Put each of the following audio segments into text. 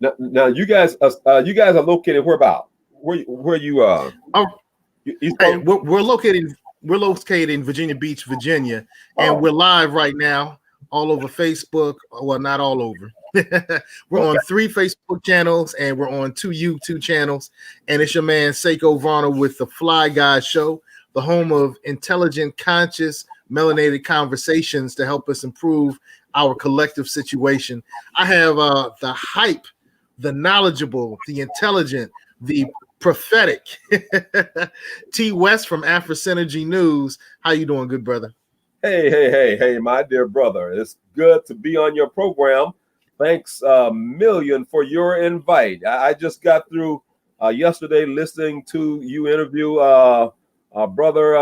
Now you guys are located where about? Where you Oh, East hey, Coast? we're located in Virginia Beach, Virginia, and Oh, we're live right now all over Facebook. Well, not all over. We're okay. on 3 Facebook channels and we're on 2 YouTube channels. And it's your man Seiko Varner with the Fly Guy Show, the home of intelligent, conscious, melanated conversations to help us improve our collective situation. I have the hype, the knowledgeable, the intelligent, the prophetic T West from Afrisynergy News. How you doing, good brother? Hey, my dear brother. It's good to be on your program. Thanks a million for your invite. I just got through yesterday listening to you interview brother,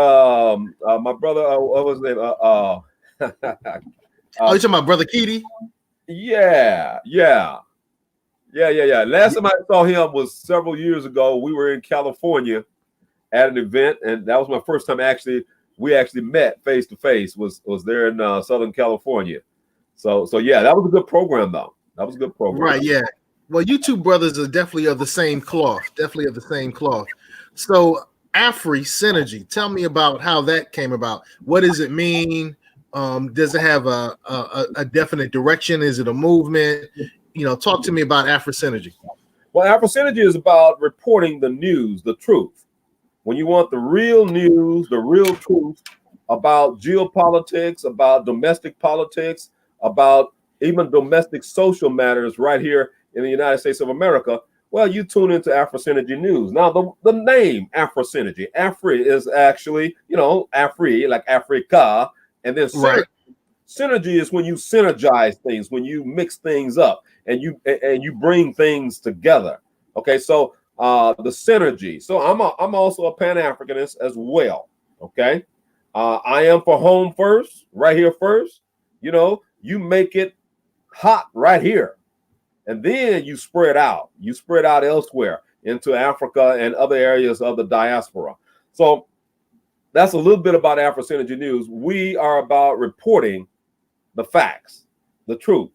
my brother, what was his name? Oh, you talking about Brother Keedy? Yeah. Last time I saw him was several years ago. We were in California at an event, and that was my first time we actually met face to face. Was there in Southern California. So yeah, that was a good program though. That was a good program. Right, yeah. Well, you two brothers are definitely of the same cloth. Definitely of the same cloth. So, Afrisynergy, tell me about how that came about. What does it mean? Does it have a definite direction? Is it a movement? Talk to me about Afrisynergy. Well, Afrisynergy is about reporting the news, the truth. When you want the real news, the real truth about geopolitics, about domestic politics, about even domestic social matters right here in the United States of America, well, you tune into Afrisynergy News. Now, the name Afrisynergy, Afri is actually, Afri, like Africa, and then synergy. Right. Synergy is when you synergize things, when you mix things up and you bring things together. Okay, so the synergy. So I'm also a Pan-Africanist as well. Okay, I am for home first, right here first. You make it hot right here, and then you spread out. You spread out elsewhere into Africa and other areas of the diaspora. So that's a little bit about Afrisynergy News. We are about reporting the facts, the truth.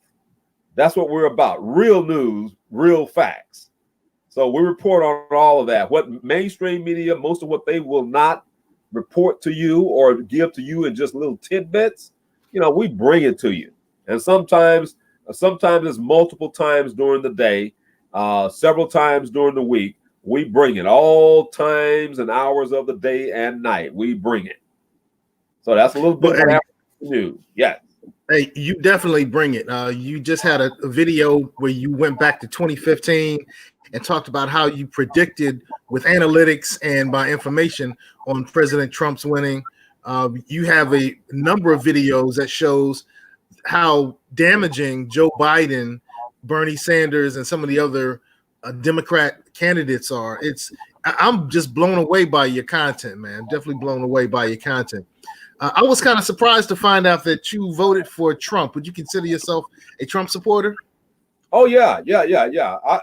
That's what we're about. Real news, real facts. So we report on all of that. What mainstream media, most of what they will not report to you or give to you in just little tidbits, we bring it to you. And sometimes it's multiple times during the day, several times during the week. We bring it all times and hours of the day and night. We bring it. So that's a little bit Well, about news. Yes. hey, you definitely bring it. You just had a video where you went back to 2015 and talked about how you predicted with analytics and by information on President Trump's winning. You have a number of videos that shows how damaging Joe Biden, Bernie Sanders, and some of the other Democrat candidates are. I'm just blown away by your content, man. Definitely blown away by your content. I was kind of surprised to find out that you voted for Trump. Would you consider yourself a Trump supporter? Oh yeah.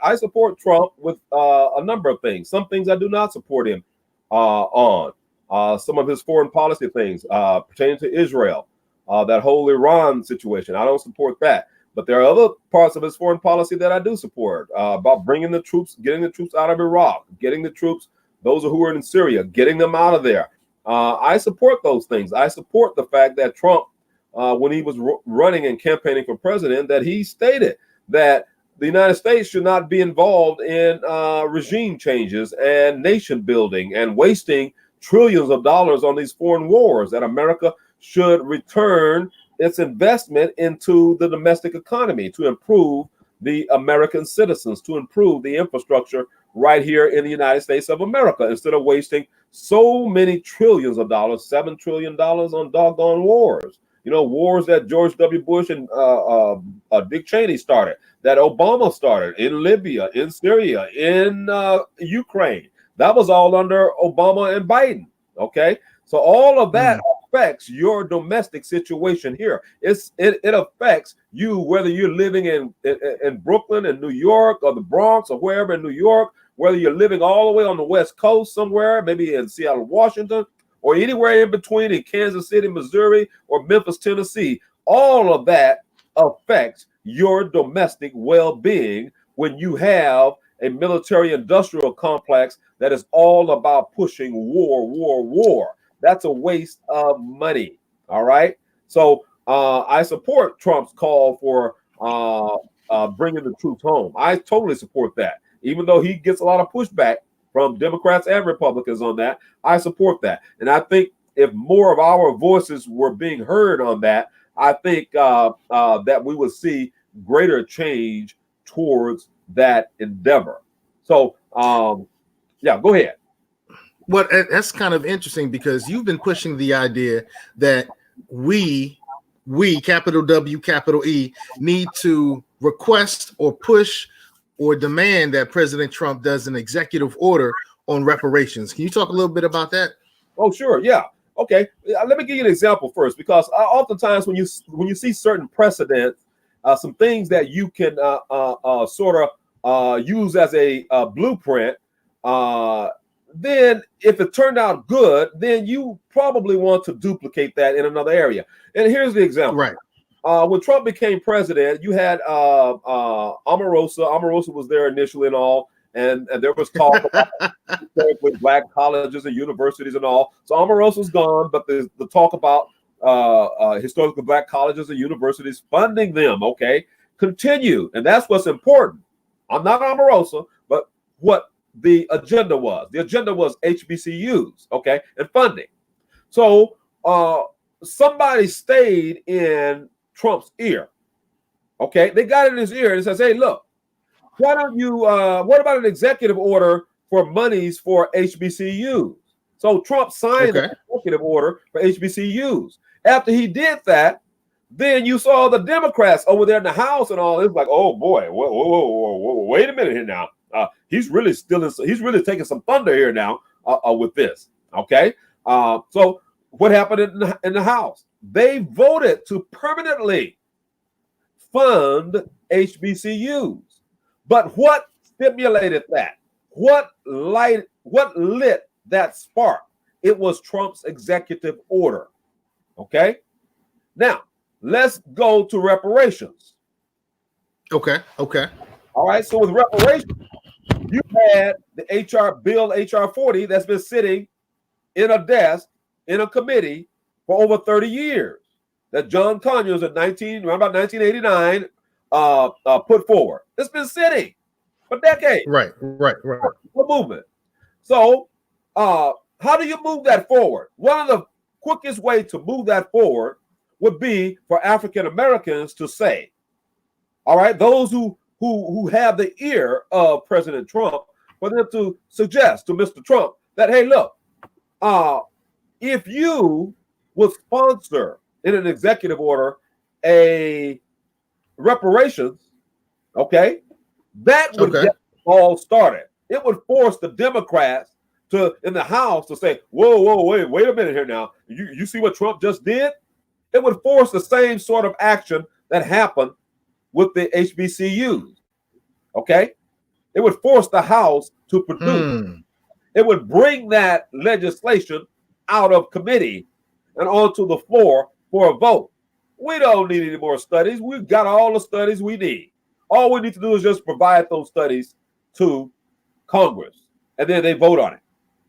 I support Trump with a number of things. Some things I do not support him on. Some of his foreign policy things pertaining to Israel, that whole Iran situation. I don't support that. But there are other parts of his foreign policy that I do support, about bringing the troops, getting the troops out of Iraq, getting the troops, those who are in Syria, getting them out of there. I support those things. I support the fact that Trump, when he was running and campaigning for president, that he stated that the United States should not be involved in regime changes and nation building and wasting trillions of dollars on these foreign wars, that America should return its investment into the domestic economy to improve the American citizens, to improve the infrastructure right here in the United States of America, instead of wasting so many trillions of dollars, $7 trillion on doggone wars. Wars that George W. Bush and Dick Cheney started, that Obama started in Libya, in Syria, in Ukraine. That was all under Obama and Biden. Okay, so all of that affects your domestic situation here. It affects you, whether you're living in Brooklyn and New York, or the Bronx, or wherever in New York, whether you're living all the way on the West Coast somewhere, maybe in Seattle, Washington, or anywhere in between in Kansas City, Missouri, or Memphis, Tennessee. All of that affects your domestic well-being when you have a military industrial complex that is all about pushing war, war, war. That's a waste of money. All right. So I support Trump's call for bringing the troops home. I totally support that, even though he gets a lot of pushback from Democrats and Republicans on that. I support that, and I think if more of our voices were being heard on that, I think that we would see greater change towards that endeavor. So, yeah, go ahead. Well, that's kind of interesting because you've been pushing the idea that we, capital W, capital E, need to request or push or demand that President Trump does an executive order on reparations. Can you talk a little bit about that? Oh, sure. Yeah. Okay. Let me give you an example first, because oftentimes when you see certain precedents, some things that you can sort of use as a blueprint, then if it turned out good, then you probably want to duplicate that in another area. And here's the example. Right. When Trump became president, you had Omarosa. Omarosa was there initially and all, and there was talk about with black colleges and universities and all. So Omarosa's gone, but the talk about historically black colleges and universities funding them, okay, continued. And that's what's important. I'm not Omarosa, but what the agenda was. The agenda was HBCUs, okay, and funding. So somebody stayed in Trump's ear, okay? They got in his ear and says, hey, look, why don't you, what about an executive order for monies for HBCUs? So Trump signed an executive order for HBCUs. After he did that, then you saw the Democrats over there in the House and all. It's like, oh boy, whoa, wait a minute here now. He's really taking some thunder here now with this. Okay. So what happened in the House? They voted to permanently fund HBCUs. But what stimulated that? What lit that spark? It was Trump's executive order. Okay. Now let's go to reparations. Okay. All right. So with reparations, you had the Bill HR40 that's been sitting in a desk in a committee for over 30 years that John Conyers around about 1989 put forward. It's been sitting for decades. Right. The movement. So how do you move that forward? One of the quickest way to move that forward would be for African Americans to say, all right, those who have the ear of President Trump, for them to suggest to Mr. Trump that, hey, look, if you would sponsor in an executive order a reparations, okay, that would get the ball started. It would force the Democrats in the House to say, whoa, wait a minute here now. You see what Trump just did? It would force the same sort of action that happened with the HBCUs. Okay? It would force the House to produce. It would bring that legislation out of committee and onto the floor for a vote. We don't need any more studies. We've got all the studies we need. All we need to do is just provide those studies to Congress, and then they vote on it.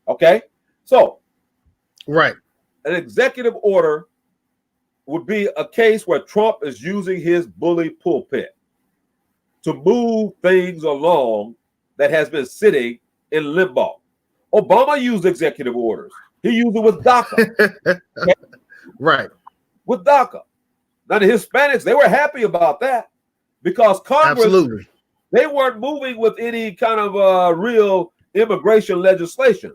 Okay? So, right. An executive order would be a case where Trump is using his bully pulpit to move things along that has been sitting in limbo. Obama used executive orders. He used it with DACA. Okay? Right. With DACA. Now, the Hispanics, they were happy about that because Congress, they weren't moving with any kind of real immigration legislation.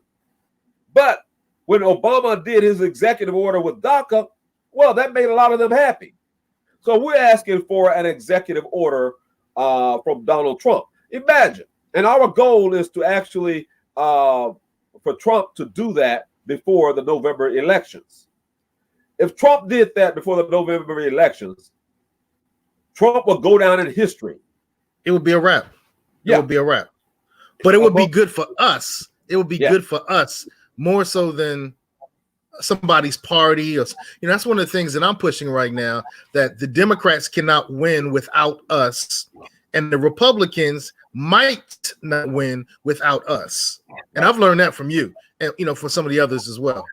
But when Obama did his executive order with DACA, well, that made a lot of them happy. So we're asking for an executive order from Donald Trump. Imagine. And our goal is to actually, for Trump to do that before the November elections. If Trump did that before the November elections, Trump would go down in history. It would be a wrap. It would be a wrap. But it would be good for us. It would be good for us more so than somebody's party. Or, that's one of the things that I'm pushing right now, that the Democrats cannot win without us and the Republicans might not win without us. And I've learned that from you, and for some of the others as well.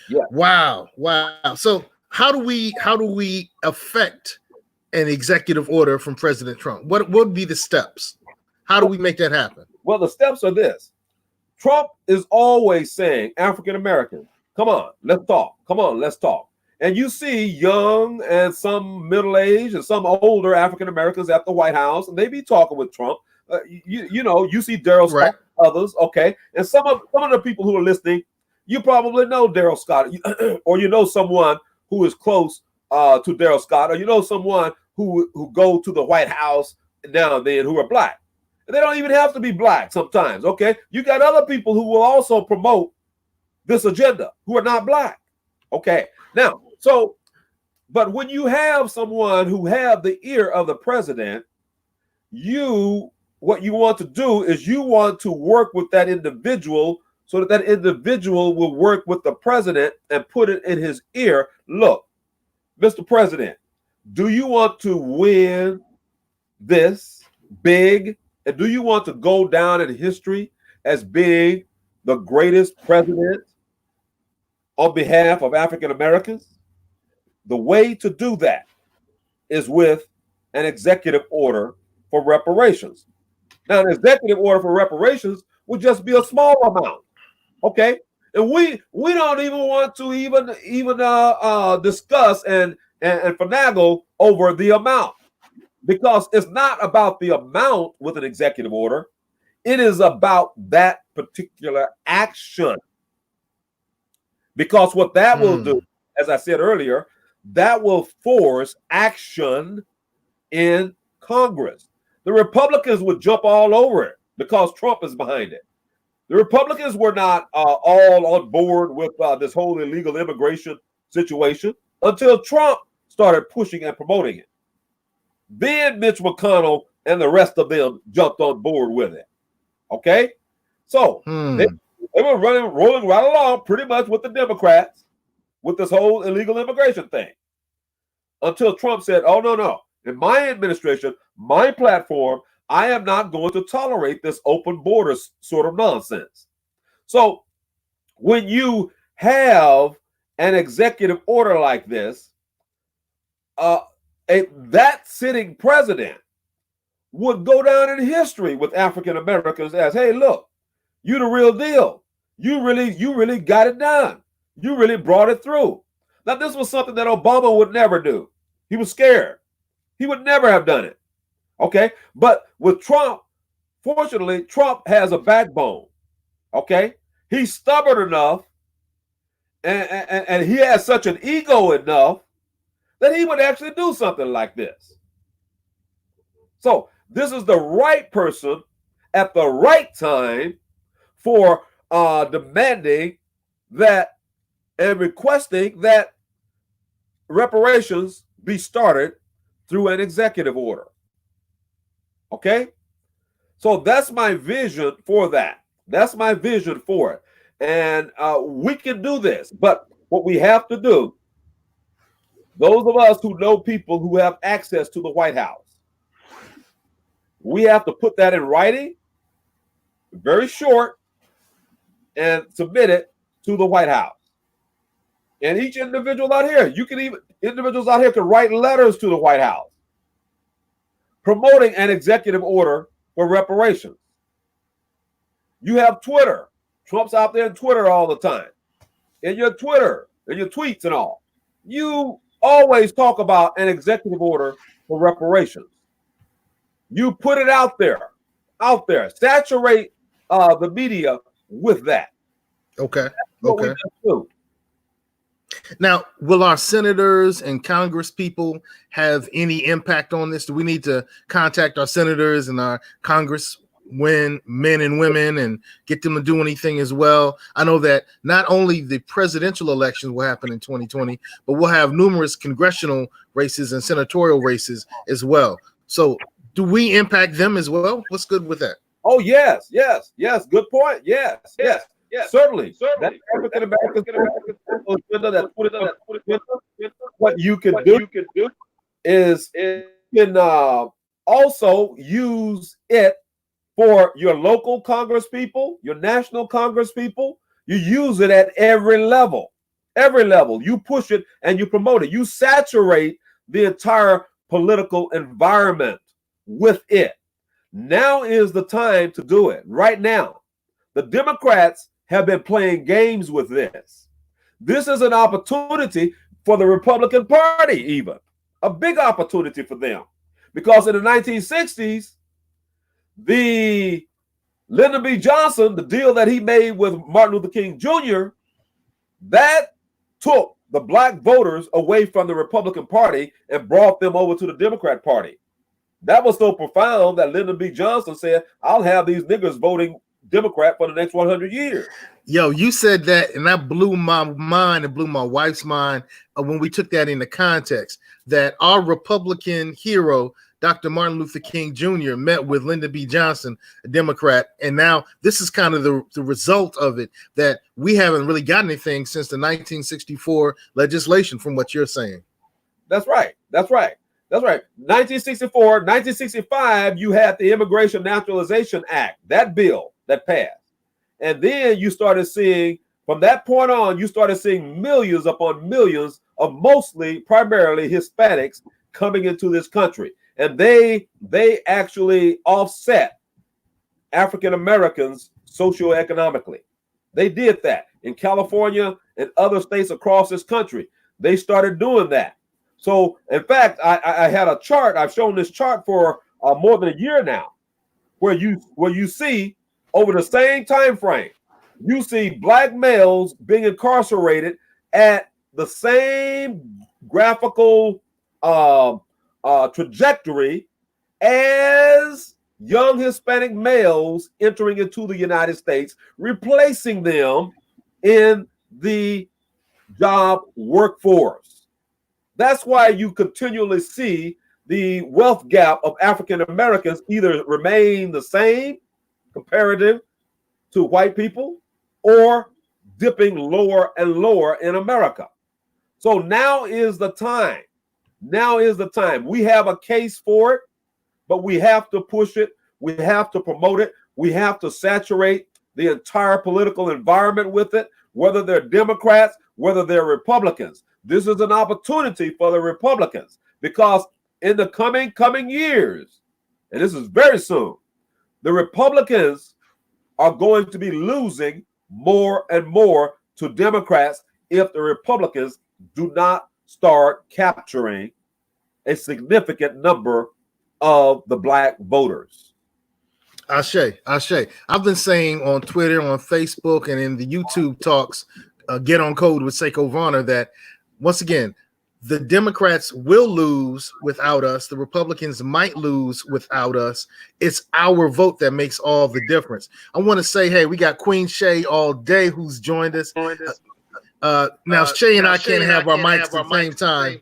Yeah. Wow. So how do we affect an executive order from President Trump? What would be the steps? How do we make that happen? Well, the steps are this. Trump is always saying, African Americans, come on, let's talk. Come on, let's talk. And you see young and some middle-aged and some older African Americans at the White House, and they be talking with Trump. You see Daryl Scott, others, okay. And some of the people who are listening, you probably know Daryl Scott, or you know someone who is close to Daryl Scott, or you know someone who go to the White House now and then who are Black. And they don't even have to be Black sometimes, okay? You got other people who will also promote this agenda who are not Black, okay? Now, but when you have someone who have the ear of the president, what you want to do is you want to work with that individual so that individual will work with the president and put it in his ear. Look, Mr. President, do you want to win this big? And do you want to go down in history as being the greatest president on behalf of African Americans? The way to do that is with an executive order for reparations. Now, an executive order for reparations would just be a small amount. Okay, and we don't even want to even discuss and finagle over the amount, because it's not about the amount with an executive order. It is about that particular action. Because what that will do, as I said earlier, that will force action in Congress. The Republicans would jump all over it because Trump is behind it. The Republicans were not all on board with this whole illegal immigration situation until Trump started pushing and promoting it. Then Mitch McConnell and the rest of them jumped on board with it. Okay? So they were rolling right along pretty much with the Democrats with this whole illegal immigration thing. Until Trump said, oh, no. In my administration, my platform, I am not going to tolerate this open borders sort of nonsense. So when you have an executive order like this, that sitting president would go down in history with African Americans as, hey, look, you the real deal. You really got it done. You really brought it through. Now, this was something that Obama would never do. He was scared. He would never have done it. Okay, but with Trump, fortunately, Trump has a backbone. Okay, he's stubborn enough, and he has such an ego enough that he would actually do something like this. So this is the right person at the right time for demanding that and requesting that reparations be started through an executive order. Okay, so that's my vision for that. That's my vision for it. And we can do this. But what we have to do, those of us who know people who have access to the White House, we have to put that in writing, very short, and submit it to the White House. And each individual out here, individuals out here can write letters to the White House promoting an executive order for reparations. You have Twitter. Trump's out there on Twitter all the time. In your Twitter, and your tweets and all, you always talk about an executive order for reparations. You put it out there. Saturate the media with that. Okay. Now, will our senators and Congress people have any impact on this? Do we need to contact our senators and our congressmen, men and women, and get them to do anything as well? I know that not only the presidential elections will happen in 2020, but we'll have numerous congressional races and senatorial races as well. So do we impact them as well? What's good with that? Oh, yes. Good point. Yes. Certainly. That African American agenda, what you can do is also use it for your local Congress people, your national Congress people. You use it at every level. Every level. You push it and you promote it. You saturate the entire political environment with it. Now is the time to do it. Right now. The Democrats have been playing games with this. This is an opportunity for the Republican Party, even a big opportunity for them, because in the 1960s, the Lyndon B. Johnson, the deal that he made with Martin Luther King Jr., that took the black voters away from the Republican Party and brought them over to the Democrat Party. That was so profound that Lyndon B. Johnson said, I'll have these niggers voting Democrat for the next 100 years. Yo, you said that, and that blew my mind and blew my wife's mind when we took that into context, that our Republican hero, Dr. Martin Luther King Jr., met with Lyndon B. Johnson, a Democrat, and now this is kind of the result of it, that we haven't really got anything since the 1964 legislation, from what you're saying. That's right. That's right. That's right. 1964, 1965, you had the Immigration Naturalization Act, that bill that passed. And then you started seeing, from that point on, you started seeing millions upon millions of primarily Hispanics coming into this country. And they actually offset African Americans socioeconomically. They did that in California and other states across this country. They started doing that. So, in fact, I had a chart. I've shown this chart for more than a year now, where you see over the same time frame, you see black males being incarcerated at the same graphical trajectory as young Hispanic males entering into the United States, replacing them in the job workforce. That's why you continually see the wealth gap of African Americans either remain the same comparative to white people or dipping lower and lower in America. So now is the time. Now is the time. We have a case for it, but we have to push it. We have to promote it. We have to saturate the entire political environment with it, whether they're Democrats, whether they're Republicans. This is an opportunity for the Republicans, because in the coming years, and this is very soon, the Republicans are going to be losing more and more to Democrats if the Republicans do not start capturing a significant number of the black voters. Ashe. I've been saying on Twitter, on Facebook, and in the YouTube talks, Get on Code with Seiko Varner, that once again, the Democrats will lose without us. The Republicans might lose without us. It's our vote that makes all the difference. I want to say, hey, we got Queen Shay all day who's joined us. Now, Shay and I can't have our mics at the same time.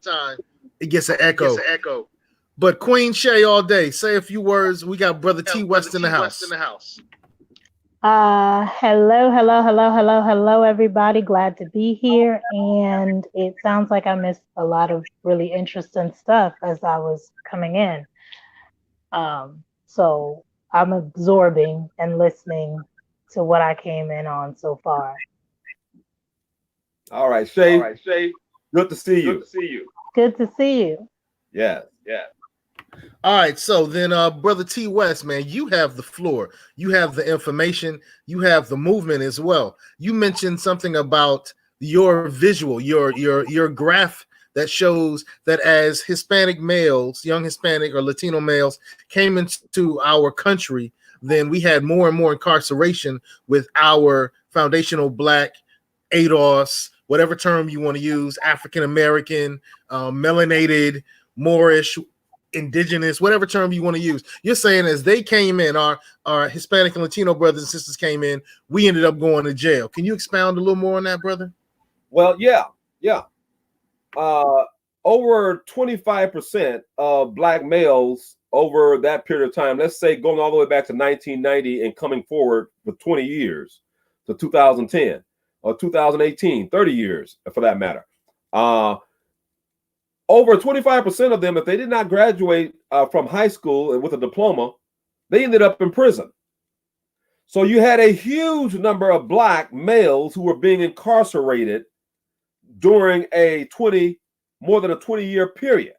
It gets an echo. But Queen Shay all day, say a few words. We got Brother T West in the house. Hello, everybody. Glad to be here. And it sounds like I missed a lot of really interesting stuff as I was coming in. So I'm absorbing and listening to what I came in on so far. All right, Shay. Good to see you. Good to see you. Yeah. All right, so then Brother T West, man, you have the floor. You have the information. You have the movement as well. You mentioned something about your visual, your graph that shows that as Hispanic males, young Hispanic or Latino males came into our country, then we had more and more incarceration with our foundational black, ADOS, whatever term you want to use, African American, melanated, Moorish, indigenous, whatever term you want to use. You're saying as they came in, our Hispanic and Latino brothers and sisters came in, we ended up going to jail. Can you expound a little more on that, brother? Well, yeah. Over 25% of black males over that period of time, let's say going all the way back to 1990 and coming forward for 20 years to 2010 or 2018, 30 years for that matter. Over 25% of them, if they did not graduate from high school and with a diploma, they ended up in prison. So you had a huge number of black males who were being incarcerated during more than a 20-year period.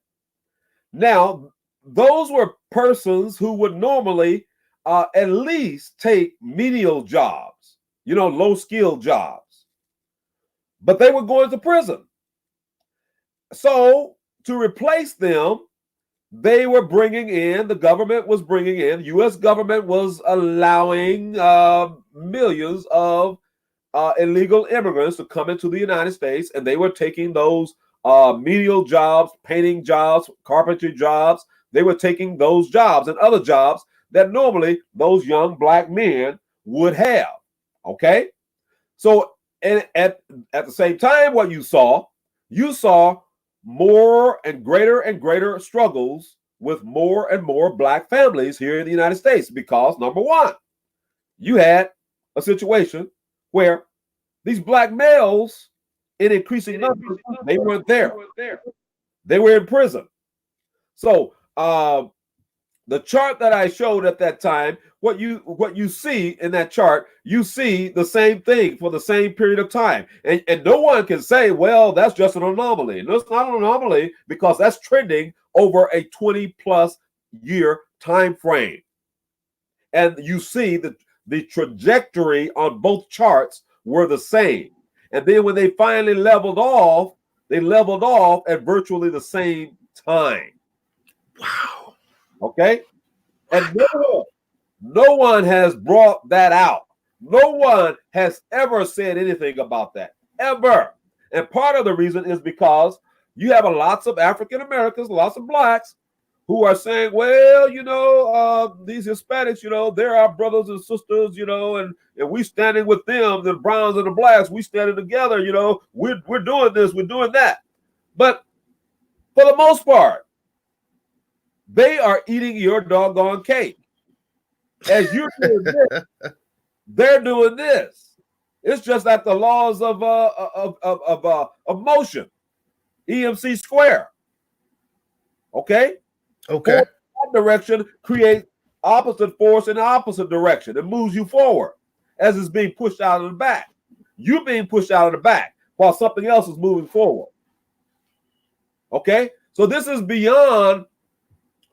Now, those were persons who would normally at least take menial jobs, low-skilled jobs. But they were going to prison. So to replace them, the government was bringing in, U.S. government was allowing millions of illegal immigrants to come into the United States, and they were taking those menial jobs, painting jobs, carpentry jobs. They were taking those jobs and other jobs that normally those young black men would have. Okay? So and at the same time, what you saw more and greater struggles with more and more black families here in the United States, because number one, you had a situation where these black males in increasing numbers, they weren't there. They were in prison. So the chart that I showed at that time, what you see in that chart, you see the same thing for the same period of time. And no one can say, well, that's just an anomaly. No, it's not an anomaly, because that's trending over a 20-plus year time frame. And you see the trajectory on both charts were the same. And then when they finally leveled off, they leveled off at virtually the same time. Wow. Okay? And no one has brought that out. No one has ever said anything about that, ever. And part of the reason is because you have lots of African Americans, lots of blacks, who are saying, well, these Hispanics, they're our brothers and sisters, and we standing with them, the browns and the blacks, we standing together, we're doing this, we're doing that. But for the most part, they are eating your doggone cake. As you're doing this, they're doing this. It's just that the laws of motion, EMC square. Okay. Okay. That direction creates opposite force in the opposite direction. It moves you forward as it's being pushed out of the back. You're being pushed out of the back while something else is moving forward. Okay. So this is beyond.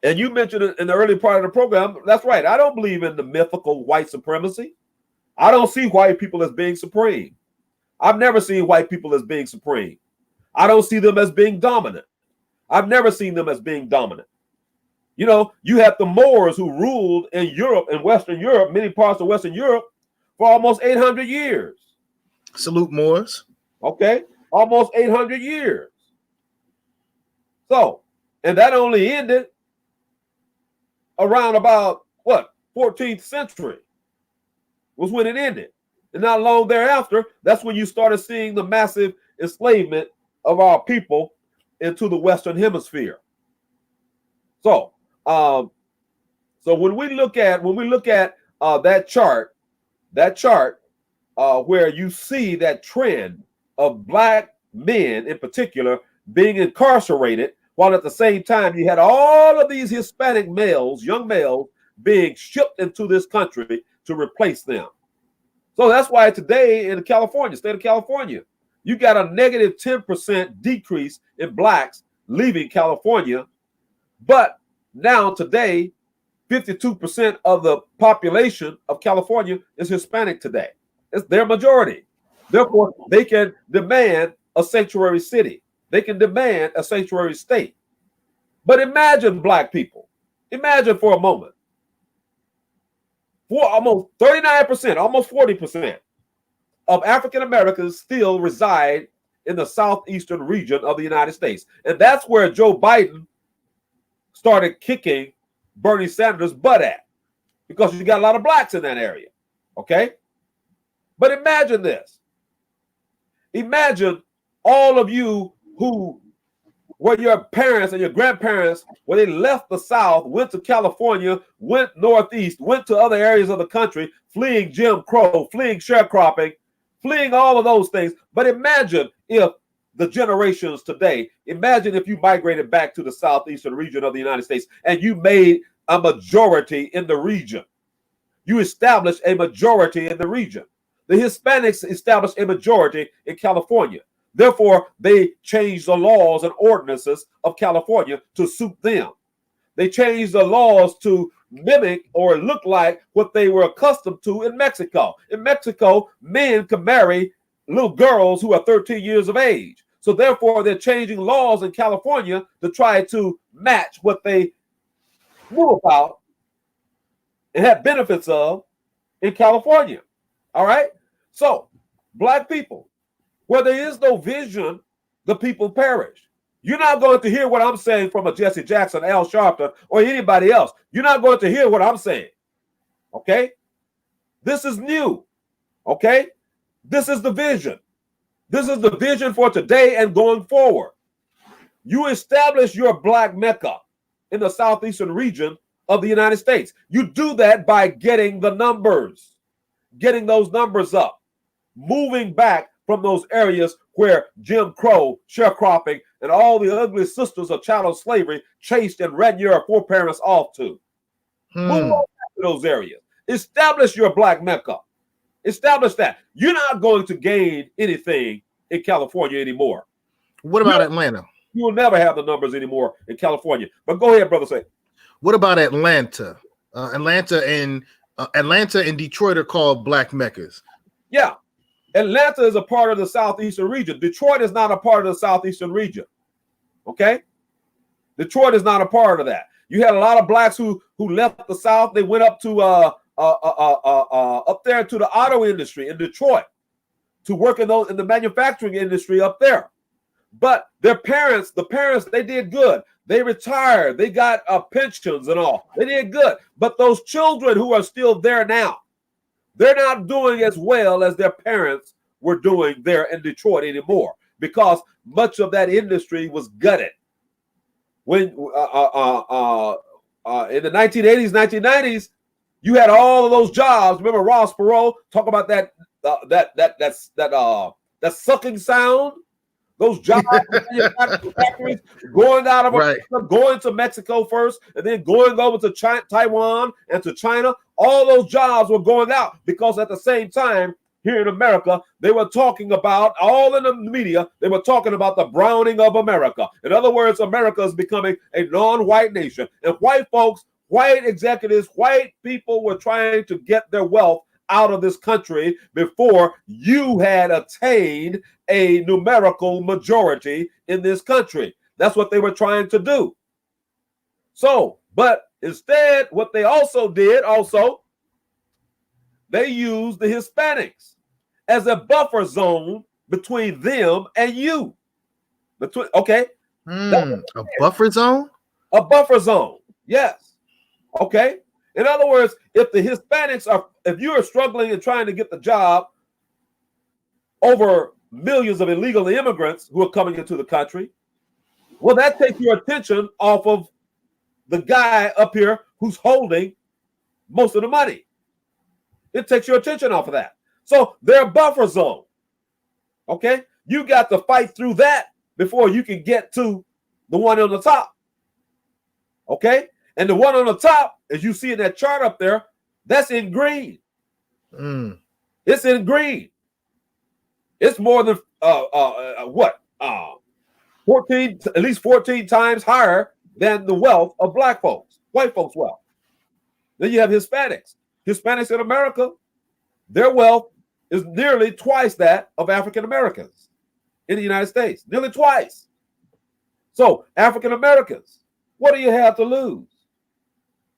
And you mentioned it in the early part of the program. That's right. I don't believe in the mythical white supremacy. I don't see white people as being supreme. I've never seen white people as being supreme. I don't see them as being dominant. I've never seen them as being dominant. You have the Moors who ruled in Europe, in Western Europe, many parts of Western Europe, for almost 800 years. Salute Moors. Okay. Almost 800 years. So, and that only ended around about 14th century was when it ended. And not long thereafter, that's when you started seeing the massive enslavement of our people into the Western Hemisphere. So, when we look at that chart where you see that trend of black men in particular being incarcerated, while at the same time you had all of these Hispanic males, young males, being shipped into this country to replace them. So that's why today in California, state of California, you got a negative 10% decrease in blacks leaving California. But now today, 52% of the population of California is Hispanic today. It's their majority. Therefore, they can demand a sanctuary city. They can demand a sanctuary state. But imagine black people. Imagine for a moment. For almost 39%, almost 40% of African Americans still reside in the southeastern region of the United States. And that's where Joe Biden started kicking Bernie Sanders' butt at, because you got a lot of blacks in that area. Okay? But imagine this. Imagine all of you who were your parents and your grandparents, when they left the South, went to California, went northeast, went to other areas of the country, fleeing Jim Crow, fleeing sharecropping, fleeing all of those things. But imagine if the generations today. Imagine if you migrated back to the southeastern region of the United States and you made a majority in the region. You established a majority in the region. The Hispanics established a majority in California. Therefore, they changed the laws and ordinances of California to suit them. They changed the laws to mimic or look like what they were accustomed to in Mexico. In Mexico, men can marry little girls who are 13 years of age. So therefore, they're changing laws in California to try to match what they knew about and had benefits of in California. All right? So, black people, where there is no vision, the people perish. You're not going to hear what I'm saying from a Jesse Jackson, Al Sharpton, or anybody else. You're not going to hear what I'm saying. Okay? This is new. Okay? This is the vision. This is the vision for today and going forward. You establish your black Mecca in the southeastern region of the United States. You do that by getting the numbers, getting those numbers up, moving back from those areas where Jim Crow, sharecropping, and all the ugly sisters of chattel slavery chased and ran your foreparents off to. Move on back to those areas. Establish your black Mecca. Establish that. You're not going to gain anything in California anymore. What about Atlanta? You will never have the numbers anymore in California. But go ahead, brother. Say. What about Atlanta? Atlanta and Detroit are called black Meccas. Yeah. Atlanta is a part of the southeastern region. Detroit is not a part of the southeastern region. Okay? Detroit is not a part of that. You had a lot of blacks who left the South. They went up to up there to the auto industry in Detroit to work in the manufacturing industry up there. But their parents, they did good. They retired. They got pensions and all. They did good. But those children who are still there now, they're not doing as well as their parents were doing there in Detroit anymore because much of that industry was gutted. When in the 1980s, 1990s, you had all of those jobs. Remember Ross Perot talk about that sucking sound. Those jobs in factories going out of America, going to Mexico first, and then going over to Taiwan and to China. All those jobs were going out because at the same time, here in America, they were talking about, all in the media, they were talking about the browning of America. In other words, America is becoming a non-white nation. And white folks, white executives, white people were trying to get their wealth out of this country before you had attained a numerical majority in this country. That's what they were trying to do. So, but instead, what they also did, they used the Hispanics as a buffer zone between them and you. A buffer zone? A buffer zone, yes. Okay. In other words, if the Hispanics if you are struggling and trying to get the job over millions of illegal immigrants who are coming into the country, well, that takes your attention off of the guy up here who's holding most of the money. It takes your attention off of that. So they're a buffer zone. Okay? You got to fight through that before you can get to the one on the top. Okay? And the one on the top, as you see in that chart up there, that's in green. It's in green. It's more than 14, at least 14 times higher than the wealth of black folks, white folks' wealth. Then you have Hispanics. Hispanics in America, their wealth is nearly twice that of African Americans in the United States. Nearly twice. So African Americans, what do you have to lose?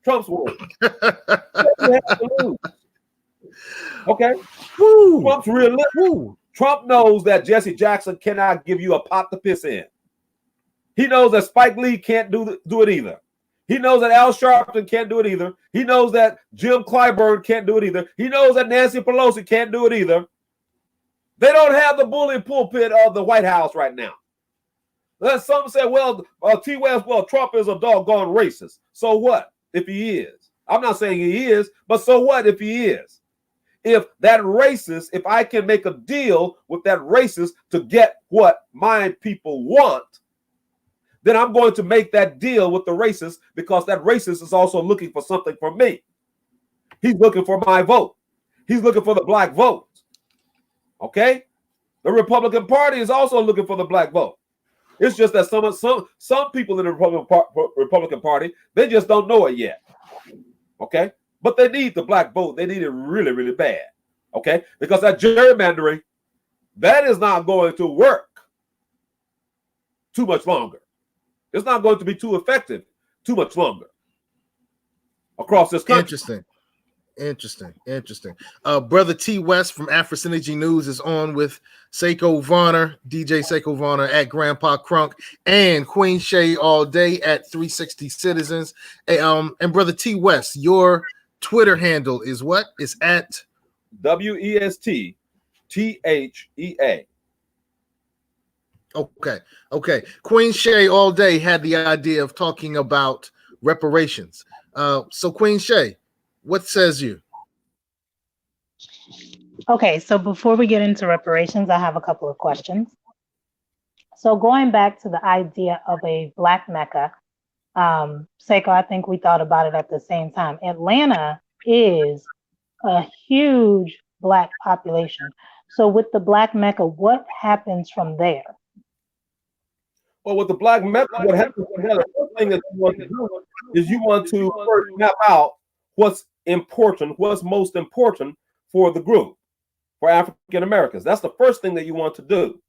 Trump's word. What do you have to lose? Okay. Woo. Trump's realistic. Trump knows that Jesse Jackson cannot give you a pot to piss in. He knows that Spike Lee can't do it either. He knows that Al Sharpton can't do it either. He knows that Jim Clyburn can't do it either. He knows that Nancy Pelosi can't do it either. They don't have the bully pulpit of the White House right now. Some say, well, T. West, well, Trump is a doggone racist. So what if he is? I'm not saying he is, but so what if he is? if I can make a deal with that racist to get what my people want, then I'm going to make that deal with the racist, because that racist is also looking for something from me. He's looking for my vote. He's looking for the black vote. Okay? The Republican Party is also looking for the black vote. It's just that some people in the Republican Party, they just don't know it yet. Okay? But they need the black vote. They need it really, really bad. Okay? Because that gerrymandering, that is not going to work too much longer. It's not going to be too effective too much longer across this country. Interesting. Brother T West from Afrisynergy News is on with Seiko Varner, DJ Seiko Varner at Grandpa Crunk, and Queen Shay all day at 360 Citizens. And Brother T West, your Twitter handle is what? It's at WESTTHEA. Okay. Queen Shay all day had the idea of talking about reparations. So Queen Shay, what says you? Okay, so before we get into reparations, I have a couple of questions. So going back to the idea of a Black Mecca, Seiko, I think we thought about it at the same time. Atlanta is a huge Black population. So with the Black Mecca, what happens from there? Well, with the Black Mecca, what happens from there, the first thing that you want to do is you want to first map out what's most important for the group, for African Americans. That's the first thing that you want to do.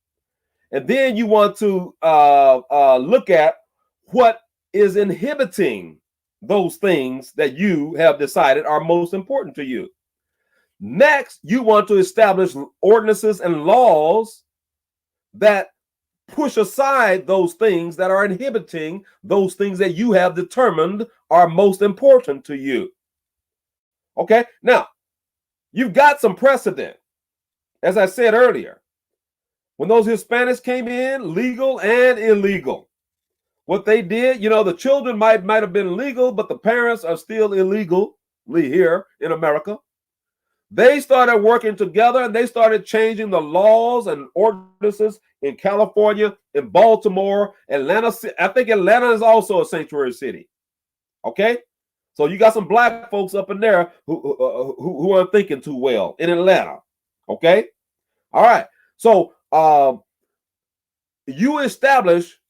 And then you want to look at what is inhibiting those things that you have decided are most important to you. Next, you want to establish ordinances and laws that push aside those things that are inhibiting those things that you have determined are most important to you. Okay, now you've got some precedent. As I said earlier, when those Hispanics came in, legal and illegal, what they did, the children might have been legal, but the parents are still illegally here in America. They started working together and they started changing the laws and ordinances in California, in Baltimore, Atlanta. I think Atlanta is also a sanctuary city. Okay, so you got some Black folks up in there who aren't thinking too well in Atlanta. Okay, all right. So you establish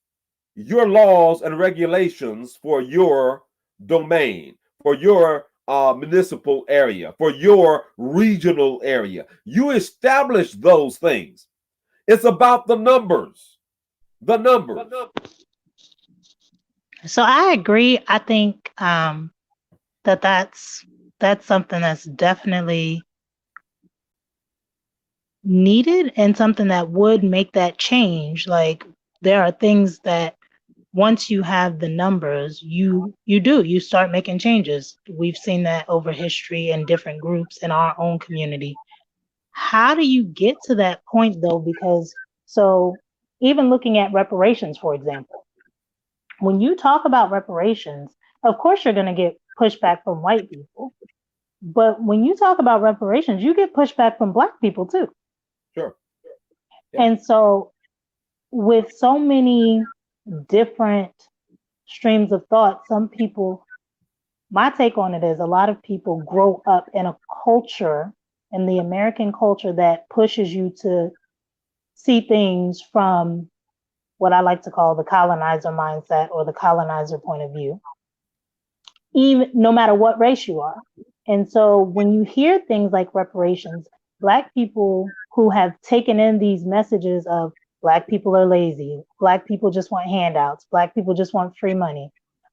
your laws and regulations for your domain, for your municipal area, for your regional area. You establish those things. It's about the numbers. The numbers. So I agree. I think that's something that's definitely needed and something that would make that change. Like, there are things that once you have the numbers, you start making changes. We've seen that over history and different groups in our own community. How do you get to that point though? Because so even looking at reparations, for example, when you talk about reparations, of course you're going to get pushback from white people. But when you talk about reparations, you get pushback from Black people too. Sure. Yeah. And so with so many different streams of thought, some people, my take on it is a lot of people grow up in a culture, in the American culture, that pushes you to see things from what I like to call the colonizer mindset or the colonizer point of view, even no matter what race you are. And so when you hear things like reparations, Black people who have taken in these messages of Black people are lazy, Black people just want handouts, Black people just want free money.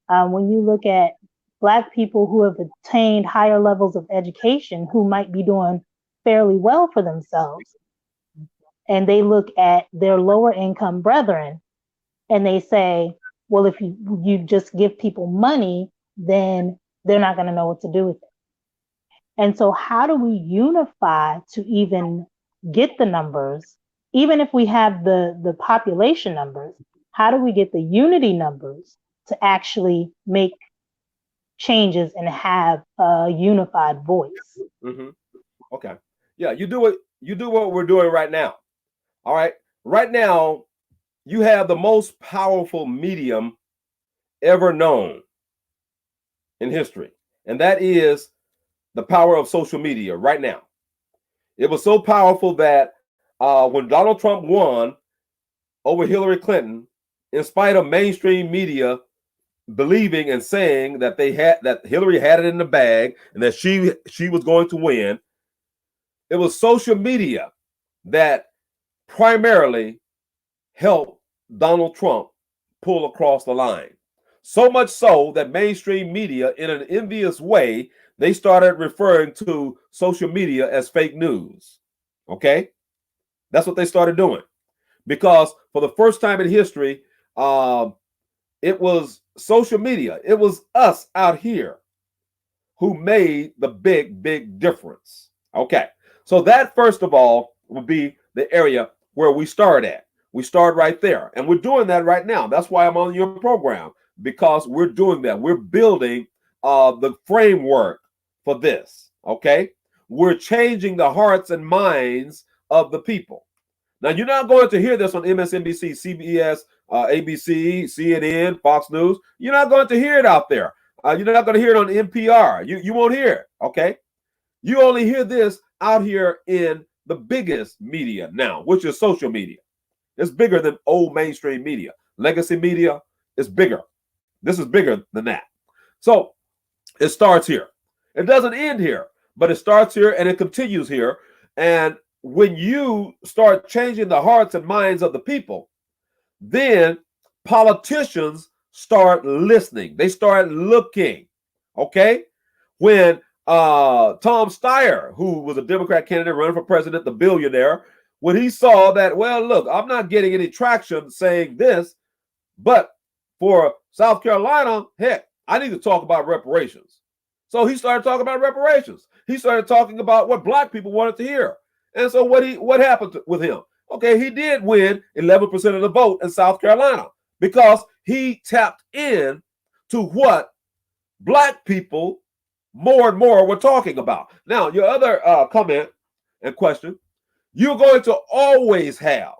When you look at Black people who have attained higher levels of education, who might be doing fairly well for themselves, and they look at their lower income brethren and they say, well, if you just give people money, then they're not going to know what to do with it. And so how do we unify to even get the numbers? Even if we have the population numbers, how do we get the unity numbers to actually make changes and have a unified voice? Mm-hmm. Okay. Yeah, you do what we're doing right now. All right. Right now, you have the most powerful medium ever known in history, and that is the power of social media right now. It was so powerful that when Donald Trump won over Hillary Clinton, in spite of mainstream media believing and saying that that Hillary had it in the bag and that she was going to win, it was social media that primarily helped Donald Trump pull across the line. So much so that mainstream media, in an envious way, they started referring to social media as fake news. Okay? That's what they started doing. Because for the first time in history, it was social media. It was us out here who made the big difference. Okay. So that, first of all, would be the area where we start at. We start right there. And we're doing that right now. That's why I'm on your program, because we're doing that. We're building the framework for this. Okay. We're changing the hearts and minds of the people. Now, you're not going to hear this on MSNBC, CBS, ABC, CNN, Fox News. You're not going to hear it out there. You're not going to hear it on NPR. You won't hear it. Okay. You only hear this out here in the biggest media now, which is social media. It's bigger than old mainstream media. Legacy media is bigger. This is bigger than that. So it starts here. It doesn't end here, but it starts here and it continues here. And when you start changing the hearts and minds of the people, then politicians start listening. They start looking. Okay? When Tom Steyer, who was a Democrat candidate running for president, the billionaire, when he saw that, well, look, I'm not getting any traction saying this, but for South Carolina, heck, I need to talk about reparations. So he started talking about reparations. He started talking about what black people wanted to hear. And so what happened with him? Okay, he did win 11% of the vote in South Carolina because he tapped in to what black people more and more were talking about. Now, your other comment and question, you're going to always have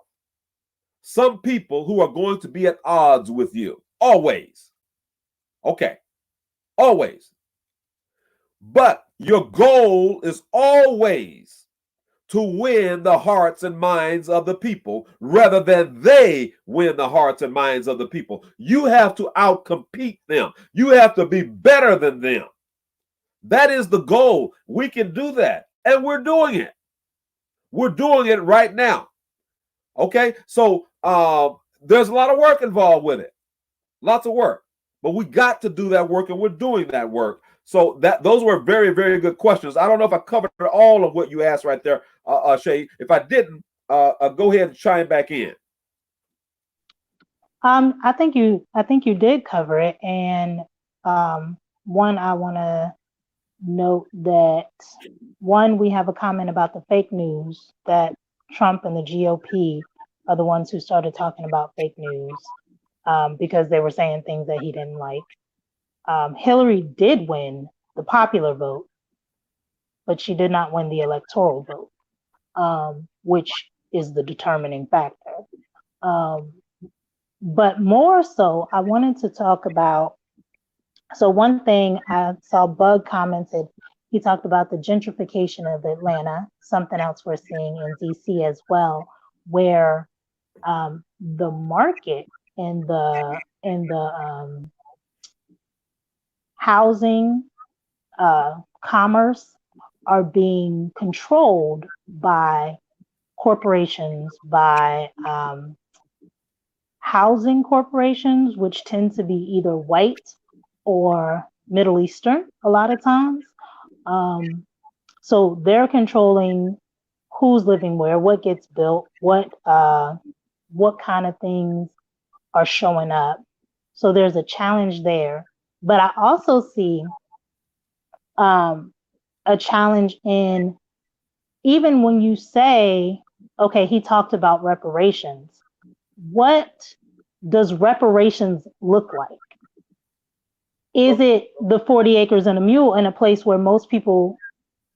some people who are going to be at odds with you. Always. Okay. Always. But your goal is always to win the hearts and minds of the people rather than they win the hearts and minds of the people. You have to outcompete them. You have to be better than them. That is the goal. We can do that. And we're doing it. We're doing it right now. Okay? So there's a lot of work involved with it. Lots of work. But we got to do that work, and we're doing that work. So those were very, very good questions. I don't know if I covered all of what you asked right there, Shay. If I didn't, go ahead and chime back in. I think you did cover it. And one, I want to note that we have a comment about the fake news, that Trump and the GOP are the ones who started talking about fake news because they were saying things that he didn't like. Hillary did win the popular vote, but she did not win the electoral vote, which is the determining factor. But more so, I wanted to talk about, so one thing I saw Bug commented, he talked about the gentrification of Atlanta, something else we're seeing in DC as well, where the market and the housing, commerce are being controlled by corporations, by housing corporations, which tend to be either white or Middle Eastern a lot of times. So they're controlling who's living where, what gets built, what kind of things are showing up. So there's a challenge there. But I also see a challenge in, even when you say, okay, he talked about reparations. What does reparations look like? Is it the 40 acres and a mule in a place where most people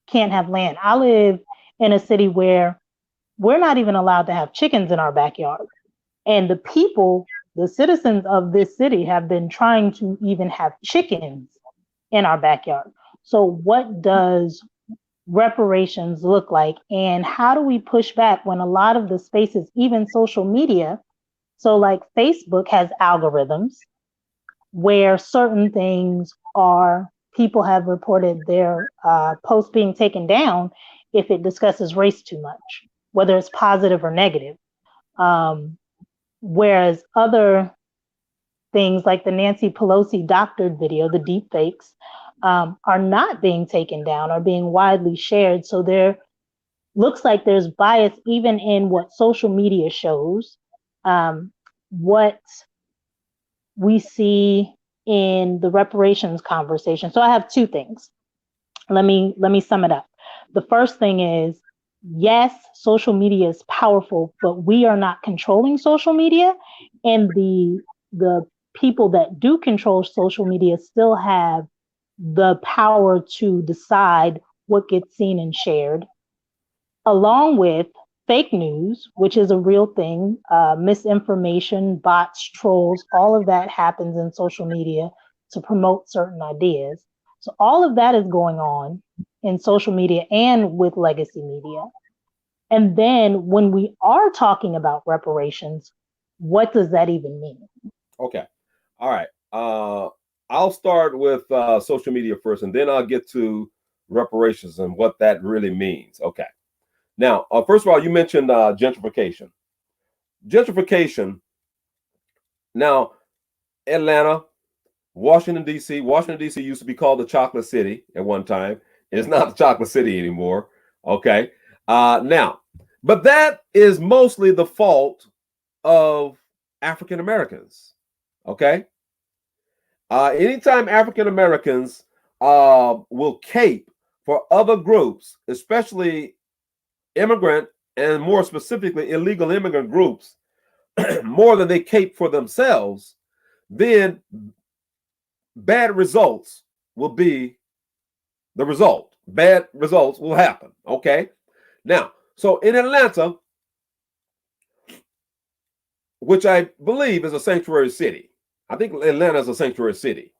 can't have land? I live in a city where we're not even allowed to have chickens in our backyard. And the people, the citizens of this city, have been trying to even have chickens in our backyard. So what does reparations look like? And how do we push back when a lot of the spaces, even social media, so like Facebook has algorithms where certain things are, people have reported their posts being taken down if it discusses race too much, whether it's positive or negative. Whereas other things like the Nancy Pelosi doctored video, the deep fakes, are not being taken down or being widely shared. So there looks like there's bias even in what social media shows, what we see in the reparations conversation. So I have two things. Let me sum it up. The first thing is, yes, social media is powerful, but we are not controlling social media, and the people that do control social media still have the power to decide what gets seen and shared, along with fake news, which is a real thing, misinformation, bots, trolls, all of that happens in social media to promote certain ideas. So all of that is going on in social media and with legacy media. And then when we are talking about reparations, what does that even mean? Okay. All right. I'll start with social media first, and then I'll get to reparations and what that really means. Okay. Now, first of all, you mentioned gentrification. Gentrification. Now, Atlanta, Washington, D.C. Washington, D.C. used to be called the Chocolate City at one time. It's not the Chocolate City anymore. Okay. Now, but that is mostly the fault of African Americans. Okay. Anytime African Americans will cape for other groups, especially immigrant and more specifically illegal immigrant groups, more than they cape for themselves, then bad results will be the result. Bad results will happen. Okay. Now, so in Atlanta, which I believe is a sanctuary city, I think Atlanta is a sanctuary city.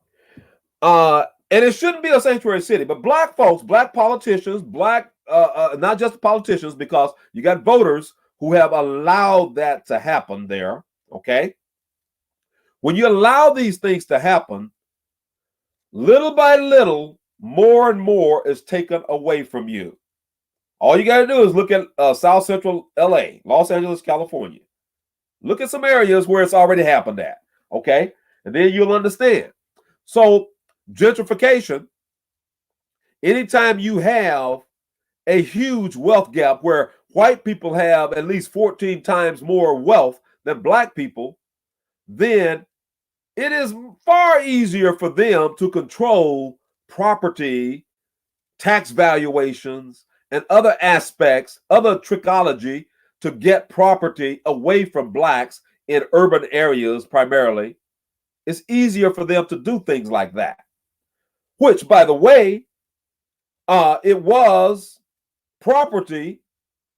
And it shouldn't be a sanctuary city, but black folks, black politicians, not just politicians, because you got voters who have allowed that to happen there. Okay. When you allow these things to happen, little by little, more and more is taken away from you. All you got to do is look at South Central LA, Los Angeles, California. Look at some areas where it's already happened at. Okay. And then you'll understand. So, gentrification, anytime you have a huge wealth gap where white people have at least 14 times more wealth than black people, then it is far easier for them to control property, tax valuations, and other aspects, other trickology to get property away from blacks in urban areas primarily. It's easier for them to do things like that. Which, by the way, it was property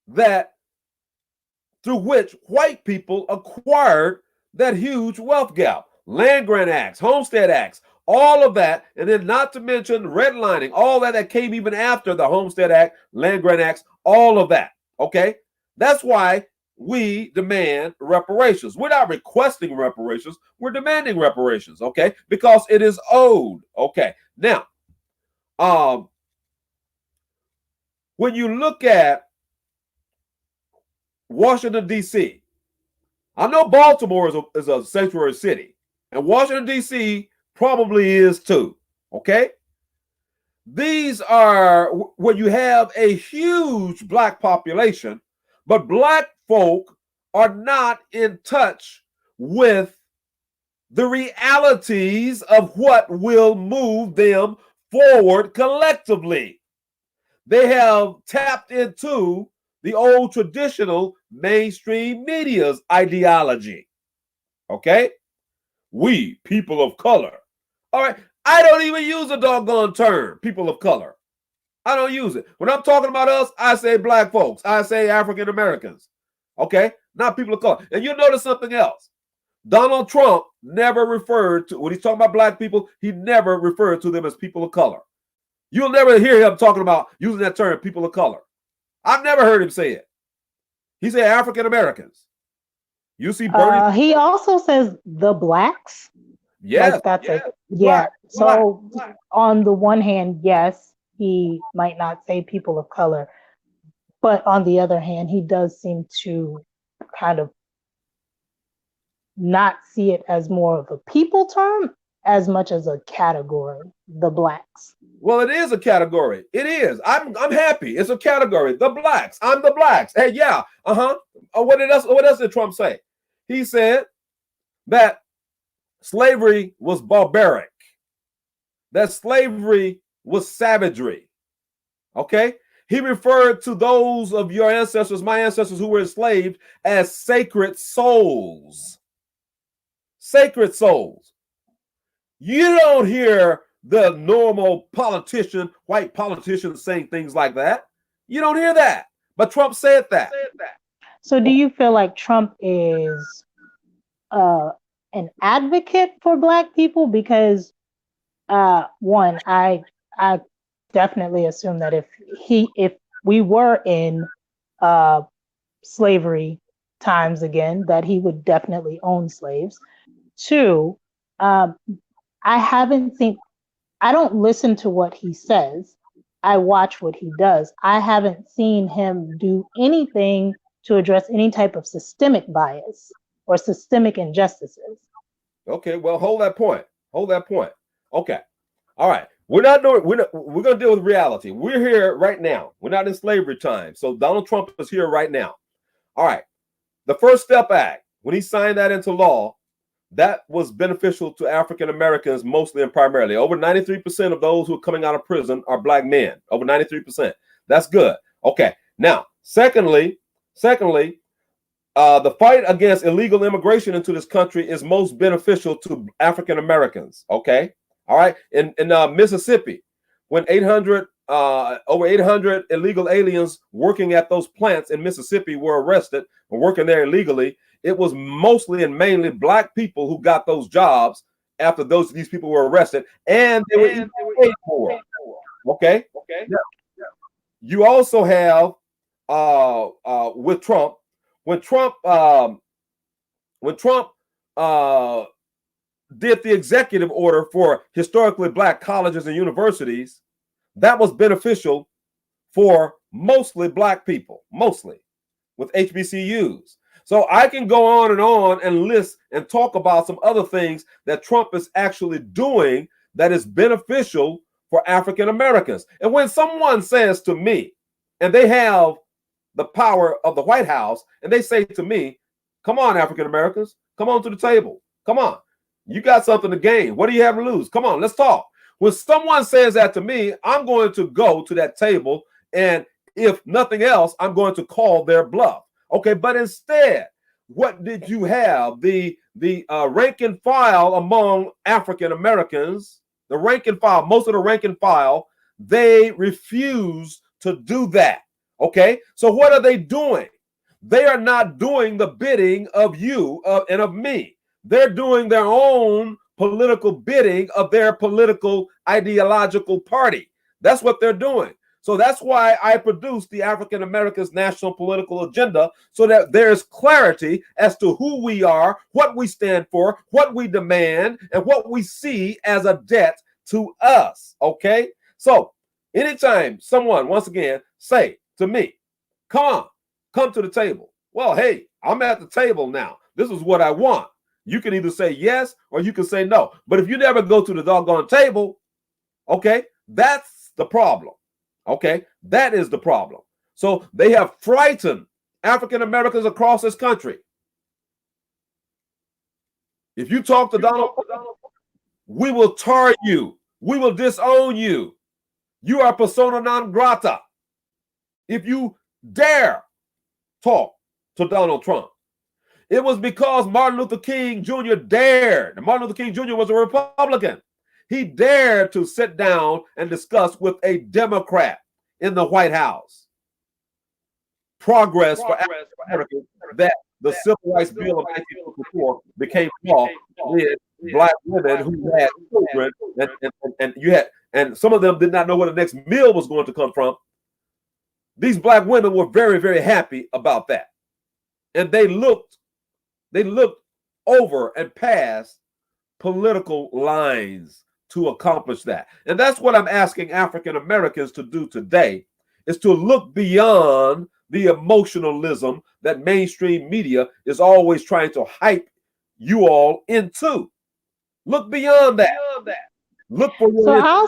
that through which white people acquired that huge wealth gap. Land grant acts, homestead acts, all of that, and then not to mention redlining, all that came even after the Homestead Act, land grant acts, all of that. Okay, that's why we demand reparations. We're not requesting reparations, we're demanding reparations. Okay, because it is owed. Okay, now, when you look at Washington, D.C., I know Baltimore is a sanctuary city, and Washington, D.C. probably is too. Okay? These are where you have a huge black population, but black folk are not in touch with the realities of what will move them forward collectively. They have tapped into the old traditional mainstream media's ideology. Okay? We, people of color. All right. I don't even use a doggone term, people of color. I don't use it. When I'm talking about us, I say black folks. I say African Americans. Okay? Not people of color. And you'll notice something else. Donald Trump never referred to, when he's talking about black people, he never referred to them as people of color. You'll never hear him talking about using that term, people of color. I've never heard him say it. He said African Americans. You see Bernie. He also says the blacks. Yes. Like that's yes. yeah. Black, so black. On the one hand, yes, he might not say people of color, but on the other hand, he does seem to kind of not see it as more of a people term as much as a category, the blacks. Well, it is a category. It is. I'm happy. It's a category. The blacks. I'm the blacks. Hey, yeah. What else did Trump say? He said that slavery was barbaric. That slavery was savagery. Okay? He referred to those of your ancestors, my ancestors who were enslaved, as sacred souls. Sacred souls. You don't hear the normal politician, white politicians saying things like that. You don't hear that. But Trump said that. So do you feel like Trump is an advocate for black people? Because one, I definitely assume that if we were in slavery times again, that he would definitely own slaves. Two, I don't listen to what he says. I watch what he does. I haven't seen him do anything to address any type of systemic bias or systemic injustices. Okay, well, hold that point. Okay. All right. We're going to deal with reality. We're here right now. We're not in slavery time. So Donald Trump is here right now. All right. The First Step Act, when he signed that into law, that was beneficial to African Americans mostly and primarily. Over 93% of those who are coming out of prison are black men. Over 93%. That's good. Okay. Now, secondly, the fight against illegal immigration into this country is most beneficial to African Americans. Okay. All right. In Mississippi, when over 800 illegal aliens working at those plants in Mississippi were arrested and working there illegally, it was mostly and mainly black people who got those jobs after these people were arrested, and they were even paid more. Okay. Yeah. You also have with Trump, when Trump did the executive order for historically black colleges and universities, that was beneficial for mostly black people, mostly with HBCUs. So I can go on and list and talk about some other things that Trump is actually doing that is beneficial for African Americans. And when someone says to me, and they have the power of the White House, and they say to me, come on, African Americans, come on to the table. Come on. You got something to gain. What do you have to lose? Come on, let's talk. When someone says that to me, I'm going to go to that table, and if nothing else, I'm going to call their bluff. Okay, but instead, what did you have? The rank and file among African Americans, the rank and file, most of the rank and file, they refuse to do that. Okay, so what are they doing? They are not doing the bidding of you and of me. They're doing their own political bidding of their political ideological party. That's what they're doing. So that's why I produced the African Americans National Political Agenda, so that there's clarity as to who we are, what we stand for, what we demand, and what we see as a debt to us. Okay? So anytime someone, once again, say to me, come to the table. Well, hey, I'm at the table now. This is what I want. You can either say yes or you can say no. But if you never go to the doggone table, okay, that's the problem. Okay, that is the problem. So they have frightened African Americans across this country. If you talk to Donald, we will tar you. We will disown you. You are persona non grata. If you dare talk to Donald Trump. It was because Martin Luther King Jr. dared. Martin Luther King Jr. was a Republican. He dared to sit down and discuss with a Democrat. in the White House. Progress for African Americans, that the Civil Rights Bill of 1964 became law with black women who had children, and you had, and some of them did not know where the next meal was going to come from. These black women were very, very happy about that, and they looked over and past political lines to accomplish that. And that's what I'm asking African Americans to do today, is to look beyond the emotionalism that mainstream media is always trying to hype you all into. Look beyond that. Look for your. So I'll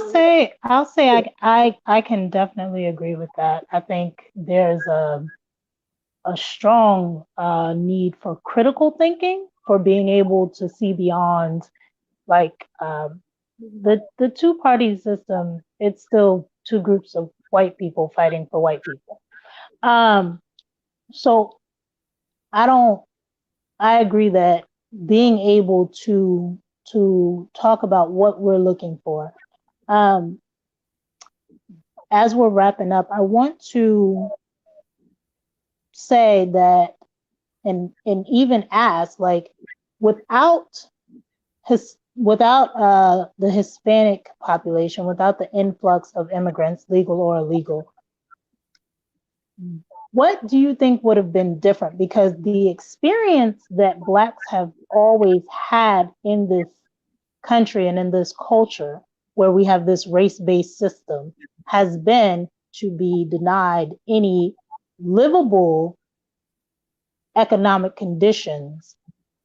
say I can definitely agree with that. I think there's a strong need for critical thinking, for being able to see beyond, like, the two-party system. It's still two groups of white people fighting for white people. So I agree that being able to talk about what we're looking for. As we're wrapping up, I want to say that, and even ask, like, without the Hispanic population, without the influx of immigrants, legal or illegal, what do you think would have been different? Because the experience that Blacks have always had in this country and in this culture, where we have this race-based system, has been to be denied any livable economic conditions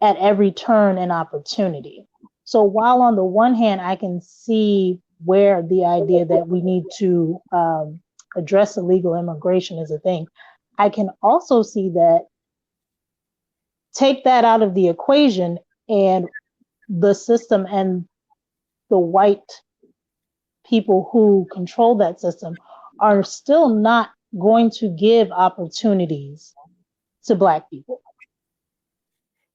at every turn and opportunity. So while on the one hand, I can see where the idea that we need to address illegal immigration is a thing, I can also see that, take that out of the equation, and the system and the white people who control that system are still not going to give opportunities to Black people.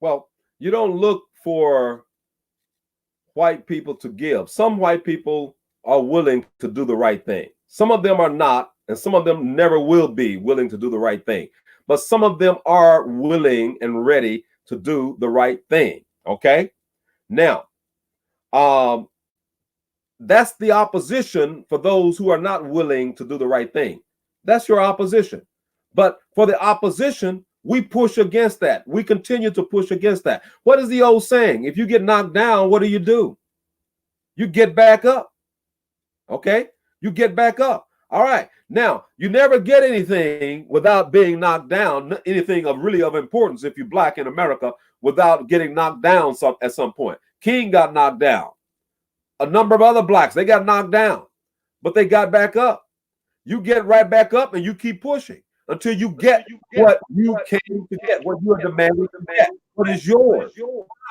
Well, you don't look for white people to give. Some white people are willing to do the right thing. Some of them are not, and some of them never will be willing to do the right thing. But some of them are willing and ready to do the right thing. Okay? Now, that's the opposition for those who are not willing to do the right thing. That's your opposition. But for the opposition, we push against that. We continue to push against that. What is the old saying? If you get knocked down, what do? You get back up. Okay? You get back up. All right. Now, you never get anything without being knocked down, anything of really of importance if you're Black in America, without getting knocked down at some point. King got knocked down. A number of other Blacks, they got knocked down, but they got back up. You get right back up and you keep pushing until you get what you came to get, what you are demanding to get, what is yours.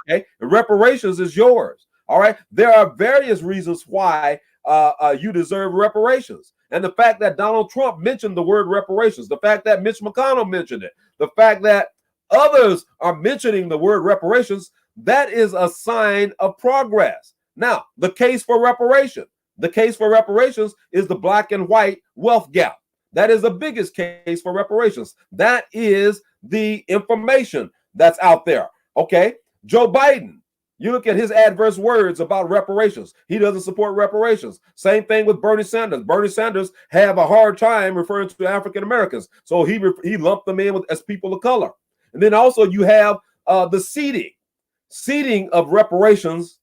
Okay? And reparations is yours. All right. There are various reasons why you deserve reparations. And the fact that Donald Trump mentioned the word reparations, the fact that Mitch McConnell mentioned it, the fact that others are mentioning the word reparations, that is a sign of progress. Now, the case for reparations is the Black and white wealth gap. That is the biggest case for reparations. That is the information that's out there. Okay. Joe Biden, you look at his adverse words about reparations. He doesn't support reparations. Same thing with Bernie Sanders. Bernie Sanders have a hard time referring to African Americans. So he lumped them in as people of color. And then also you have the seeding of reparations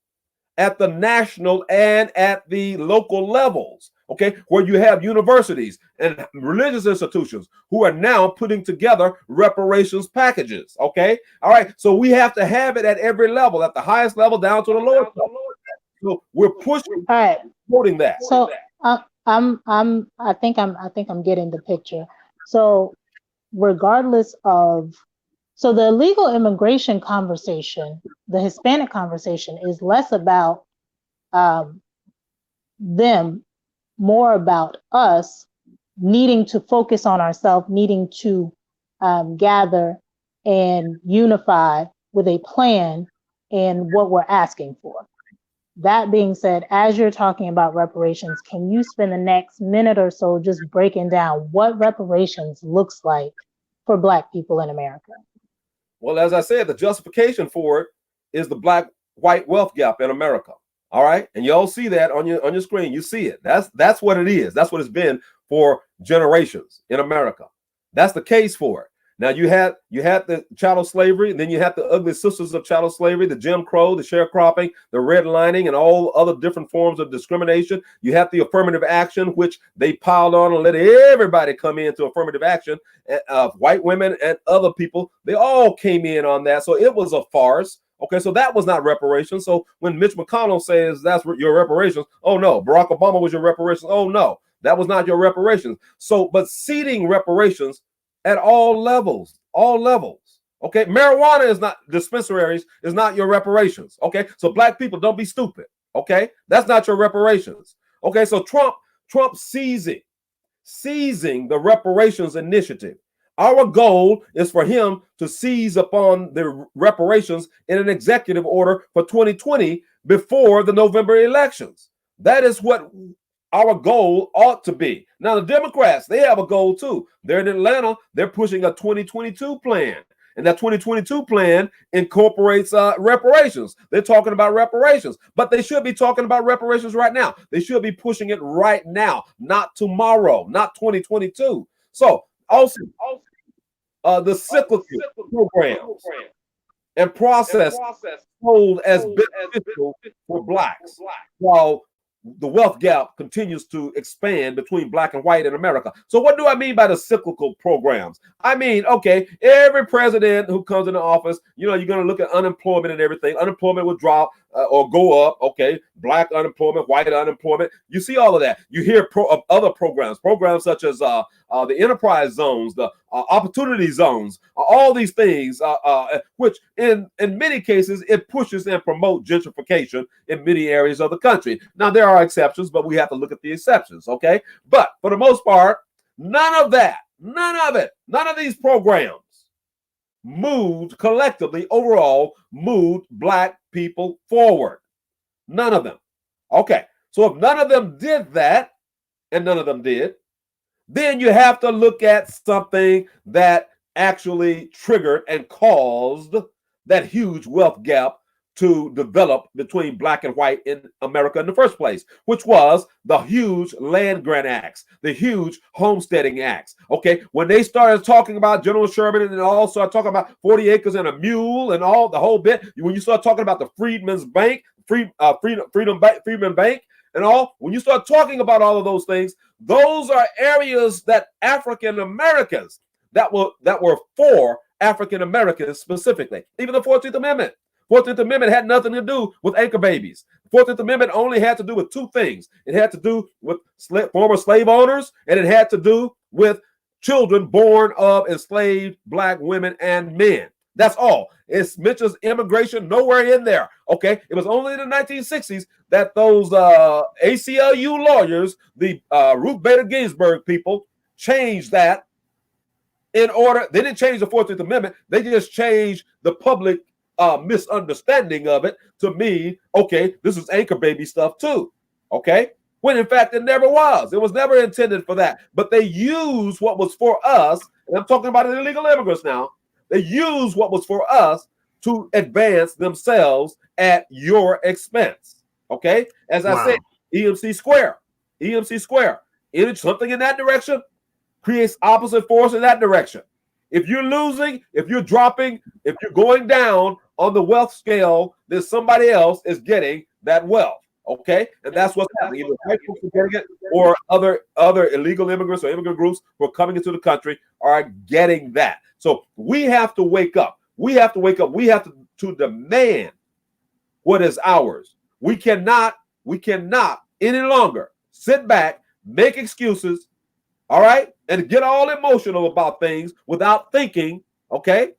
at the national and at the local levels, okay, where you have universities and religious institutions who are now putting together reparations packages, okay? All right, so we have to have it at every level, at the highest level down to the lowest level. So we're pushing, all right, promoting that. So I think I'm getting the picture. So regardless of, so the illegal immigration conversation, the Hispanic conversation, is less about them, more about us needing to focus on ourselves, needing to gather and unify with a plan and what we're asking for. That being said, as you're talking about reparations, can you spend the next minute or so just breaking down what reparations looks like for Black people in America? Well, as I said, the justification for it is the Black-white wealth gap in America. All right, and you all see that on your screen. You see it. That's what it is. That's what it's been for generations in America. That's the case for it. Now you had the chattel slavery, and then you had the ugly sisters of chattel slavery, the Jim Crow, the sharecropping, the redlining, and all other different forms of discrimination. You had the affirmative action, which they piled on and let everybody come into affirmative action. White women and other people, they all came in on that. So it was a farce. Okay, so that was not reparations. So when Mitch McConnell says that's your reparations, oh no, Barack Obama was your reparations. Oh no, that was not your reparations. So, but seeding reparations at all levels, okay? Marijuana is not, dispensaries is not your reparations, okay? So Black people, don't be stupid, okay? That's not your reparations, okay? So Trump seizing the reparations initiative. Our goal is for him to seize upon the reparations in an executive order for 2020 before the November elections. That is what our goal ought to be. Now, the Democrats, they have a goal too. They're in Atlanta. They're pushing a 2022 plan. And that 2022 plan incorporates reparations. They're talking about reparations, but they should be talking about reparations right now. They should be pushing it right now, not tomorrow, not 2022. So also, the cyclical programs and process sold as beneficial for Blacks, while the wealth gap continues to expand between Black and white in America. So what do I mean by the cyclical programs? I mean, okay, every president who comes into office, you're going to look at unemployment and everything. Unemployment will drop or go up, okay? Black unemployment, white unemployment. You see all of that. You hear of other programs such as the enterprise zones, the opportunity zones, all these things, which in many cases, it pushes and promotes gentrification in many areas of the country. Now, there are exceptions, but we have to look at the exceptions, okay? But for the most part, none of these programs collectively moved Black people forward. None of them. Okay, so if none of them did that, and none of them did, then you have to look at something that actually triggered and caused that huge wealth gap to develop between Black and white in America in the first place, which was the huge land grant acts, the huge homesteading acts. Okay, when they started talking about General Sherman and all started talking about 40 acres and a mule and all the whole bit, when you start talking about the Freedmen's Bank, Freedman Bank, and all, when you start talking about all of those things, those are areas that African Americans that were for African Americans specifically. Even the 14th Amendment. 14th Amendment had nothing to do with anchor babies. 14th Amendment only had to do with two things. It had to do with former slave owners, and it had to do with children born of enslaved Black women and men. That's all. It mentions immigration nowhere in there. Okay, it was only in the 1960s that those ACLU lawyers, the Ruth Bader Ginsburg people, changed that in order. They didn't change the 14th Amendment. They just changed the public misunderstanding of it to mean, okay, this is anchor baby stuff too. Okay, when in fact it never was. It was never intended for that. But they used what was for us, and I'm talking about illegal immigrants now. They used what was for us to advance themselves at your expense. Okay, as I said, EMC square. Something in that direction creates opposite force in that direction. If you're losing, if you're dropping, if you're going down on the wealth scale, then somebody else is getting that wealth. Okay, and that's what's happening. Either white folks are getting it, or other illegal immigrants or immigrant groups who are coming into the country are getting that. So we have to wake up. We have to wake up. We have to demand what is ours. We cannot any longer sit back, make excuses, all right, and get all emotional about things without thinking. Okay,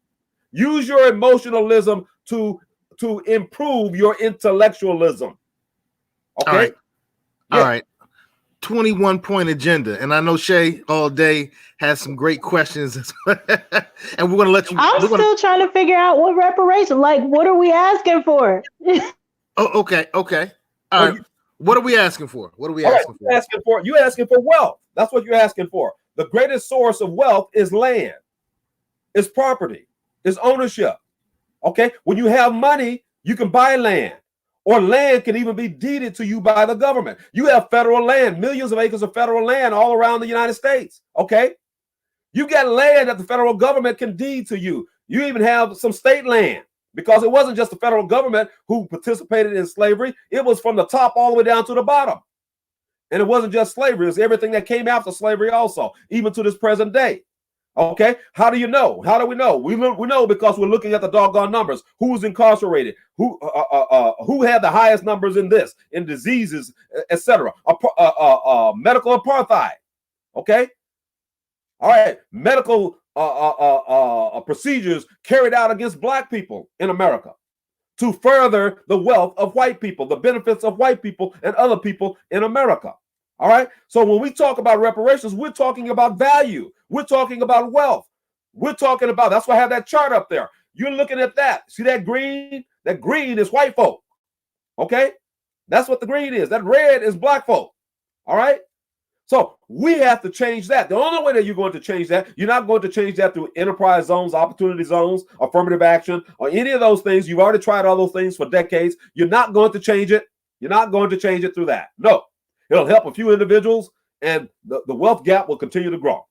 use your emotionalism to improve your intellectualism. Okay. All right. 21-point agenda. And I know Shay all day has some great questions. And we're going to let you. I'm still trying to figure out what reparations, like, what are we asking for? Oh, okay. All right. What are we asking for? What are we asking for? You're asking for wealth. That's what you're asking for. The greatest source of wealth is land, is property, is ownership. Okay. When you have money, you can buy land, or land can even be deeded to you by the government. You have federal land, millions of acres of federal land all around the United States. Okay. You got land that the federal government can deed to you. You even have some state land, because it wasn't just the federal government who participated in slavery. It was from the top all the way down to the bottom. And it wasn't just slavery. It was everything that came after slavery also, even to this present day. Okay. How do you know? How do we know? We know because we're looking at the doggone numbers. Who's incarcerated? Who had the highest numbers in this, in diseases, etc. Medical apartheid. Okay. All right. Medical procedures carried out against black people in America to further the wealth of white people, the benefits of white people and other people in America. All right. So when we talk about reparations, we're talking about value. We're talking about wealth. We're talking about, that's why I have that chart up there. You're looking at that. See that green? That green is white folk. Okay. That's what the green is. That red is black folk. All right. So we have to change that. The only way that you're going to change that, you're not going to change that through enterprise zones, opportunity zones, affirmative action, or any of those things. You've already tried all those things for decades. You're not going to change it. You're not going to change it through that. No, it'll help a few individuals, and the wealth gap will continue to grow.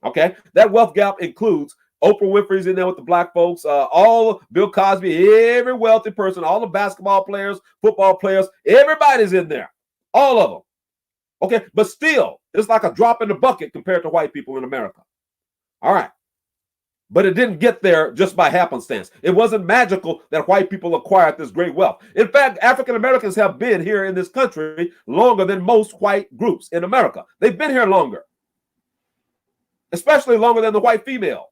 Okay, that wealth gap includes Oprah Winfrey's in there with the black folks, all Bill Cosby, every wealthy person, all the basketball players, football players, everybody's in there, all of them. Okay, but still, it's like a drop in the bucket compared to white people in America. All right. But it didn't get there just by happenstance. It wasn't magical that white people acquired this great wealth. In fact, African Americans have been here in this country longer than most white groups in America. They've been here longer, especially longer than the white female,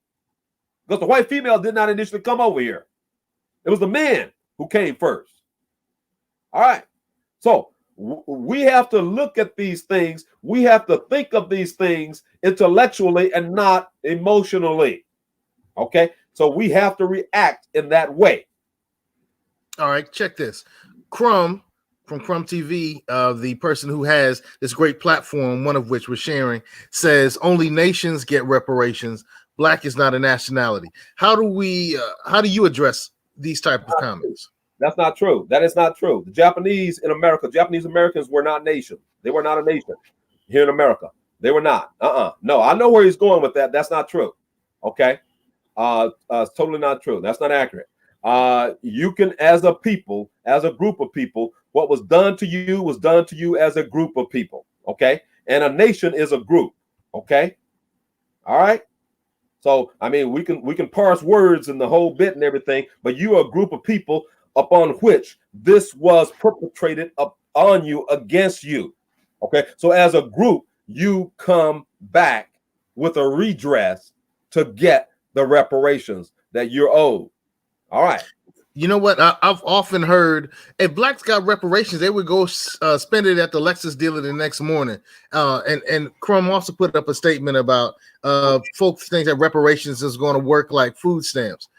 because the white female did not initially come over here. It was the men who came first. All right. So we have to look at these things. We have to think of these things intellectually and not emotionally. Okay, so we have to react in that way. All right, check this. Crumb from Crumb TV, the person who has this great platform, one of which we're sharing, says only nations get reparations. Black is not a nationality. How do you address these type of comments? That's not true. That is not true. The Japanese in America, Japanese Americans were not nations. They were not a nation here in America. They were not. No, I know where he's going with that. That's not true. Okay. It's totally not true. That's not accurate. You can, as a people, as a group of people, what was done to you was done to you as a group of people. Okay. And a nation is a group. Okay. All right. So, I mean, we can parse words and the whole bit and everything, but you are a group of people upon which this was perpetrated upon you, against you. Okay, so as a group, you come back with a redress to get the reparations that you're owed. All right. You know what? I've often heard if blacks got reparations, they would go spend it at the Lexus dealer the next morning. And Crumb also put up a statement about folks think that reparations is going to work like food stamps.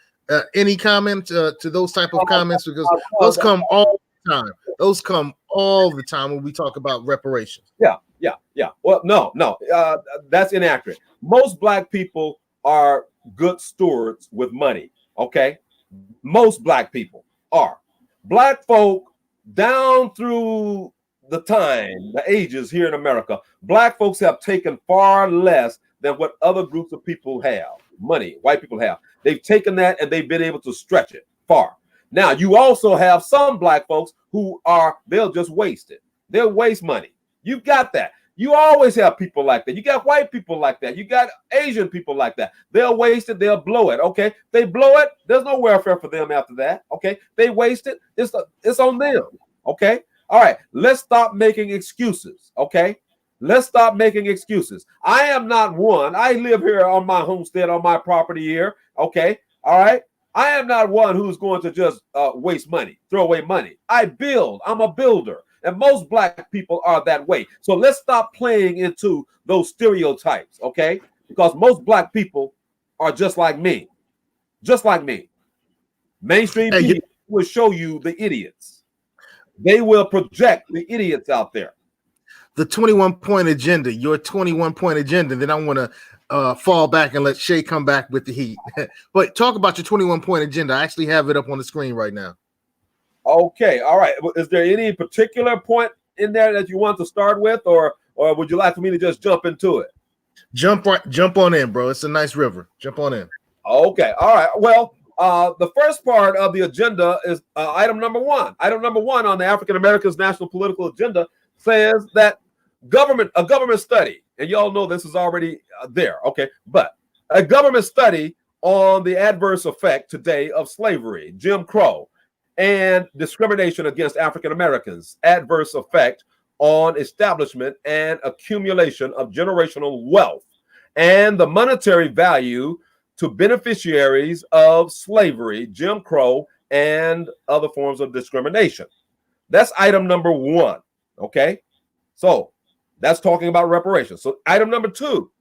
Any comment to those type of comments? Because those come all the time. Those come all the time when we talk about reparations. Yeah. Well, no, that's inaccurate. Most black people are good stewards with money. Okay, most black people are. Black folk down through the ages here in America, black folks have taken far less than what other groups of people have. Money, white people have. They've taken that and they've been able to stretch it far. Now, you also have some black folks who they'll just waste it. They'll waste money. You've got that. You always have people like that. You got white people like that. You got Asian people like that. They'll waste it. They'll blow it. Okay. They blow it. There's no welfare for them after that. Okay. They waste it. It's on them. Okay. All right. Let's stop making excuses. Okay. Let's stop making excuses. I am not one. I live here on my homestead, on my property here. Okay. All right. I am not one who's going to just waste money, throw away money. I build. I'm a builder. And most black people are that way. So let's stop playing into those stereotypes. Okay. Because most black people are just like me. Just like me. Mainstream people will show you the idiots. they will project the idiots out there. The 21-point agenda, your 21-point agenda. Then I want to fall back and let Shay come back with the heat. But talk about your 21-point agenda. I actually have it up on the screen right now. Okay, all right. Is there any particular point in there that you want to start with, or would you like for me to just jump into it? Jump on in, bro. It's a nice river. Jump on in. Okay, all right. Well, the first part of the agenda is item number one. Item number one on the African Americans National Political Agenda says that a government study, and y'all know this is already there, okay, but a government study on the adverse effect today of slavery, Jim Crow, and discrimination against African Americans, adverse effect on establishment and accumulation of generational wealth, and the monetary value to beneficiaries of slavery, Jim Crow, and other forms of discrimination. That's item number one, okay? So that's talking about reparations. So item number two,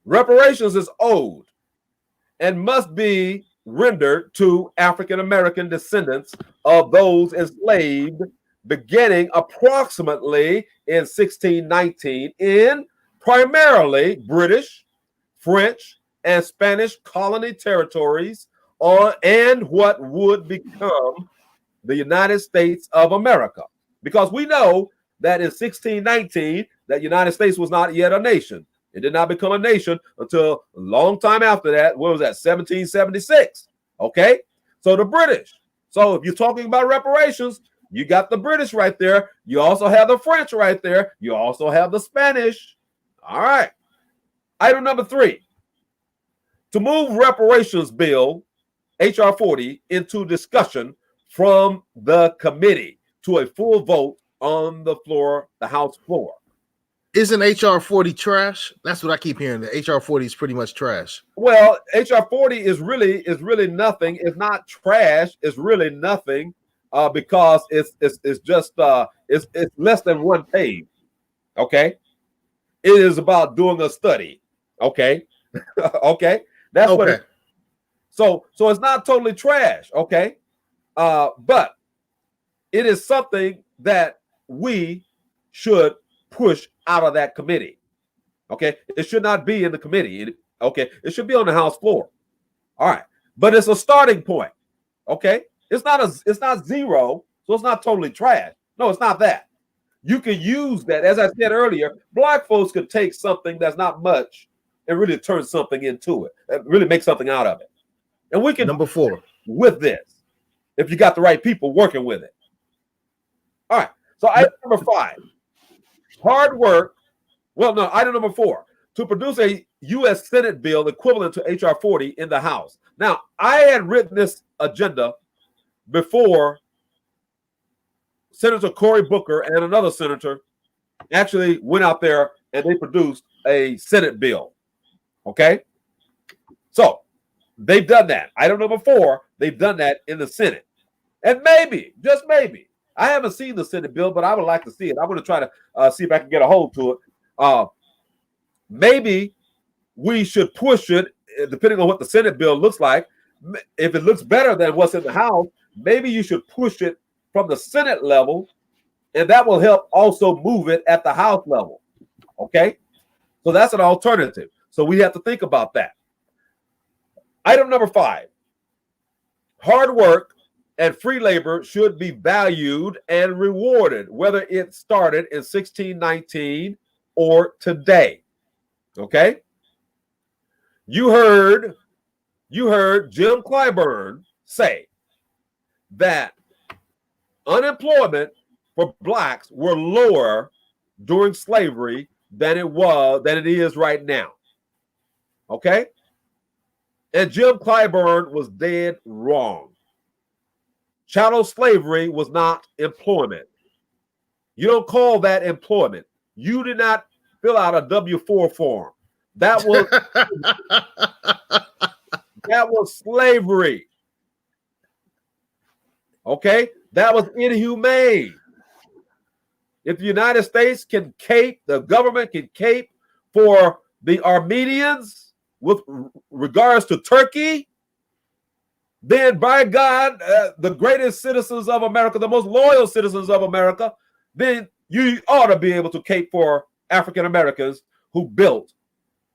reparations is owed and must be rendered to African American descendants of those enslaved beginning approximately in 1619 in primarily British, French, and Spanish colony territories and what would become the United States of America. Because we know that in 1619, that United States was not yet a nation. It did not become a nation until a long time after that. What was that? 1776. Okay. So the British. So if you're talking about reparations, you got the British right there. You also have the French right there. You also have the Spanish. All right. Item number three, to move Reparations Bill HR40 into discussion from the committee to a full vote on the floor, the House floor. Isn't HR40 trash? That's what I keep hearing. The HR40 is pretty much trash. Well, HR40 is really nothing. It's not trash. It's really nothing because it's just it's less than one page. Okay, it is about doing a study. Okay, okay, that's okay. What. So it's not totally trash. Okay, but it is something that we should push out of that committee. Okay, it should not be in the committee. It should be on the House floor. All right, but it's a starting point. Okay, it's not zero, so it's not totally trash. No, it's not that. You can use that, as I said earlier. Black folks could take something that's not much and really turn something into it, and really make something out of it. And we can number four with this if you got the right people working with it. All right, so item number five. Hard work. Well, no, item number four, to produce a U.S. Senate bill equivalent to H.R. 40 in the House. Now, I had written this agenda before Senator Cory Booker and another senator actually went out there and they produced a Senate bill. Okay? So, they've done that. Item number four, they've done that in the Senate. And maybe, just maybe, I haven't seen the Senate bill, but I would like to see it. I'm going to try to see if I can get a hold to it. Maybe we should push it, depending on what the Senate bill looks like. If it looks better than what's in the House, maybe you should push it from the Senate level, and that will help also move it at the House level. Okay? So that's an alternative. So we have to think about that. Item number five, hard work and free labor should be valued and rewarded, whether it started in 1619 or today. Okay? You heard Jim Clyburn say that unemployment for blacks were lower during slavery than it is right now. Okay? And Jim Clyburn was dead wrong. Chattel slavery was not employment. You don't call that employment. You did not fill out a W-4 form. That was that was slavery. Okay? That was inhumane. If the United States can cape, the government can cape for the Armenians with regards to Turkey, then by God, the greatest citizens of America, the most loyal citizens of America, then you ought to be able to cape for African Americans who built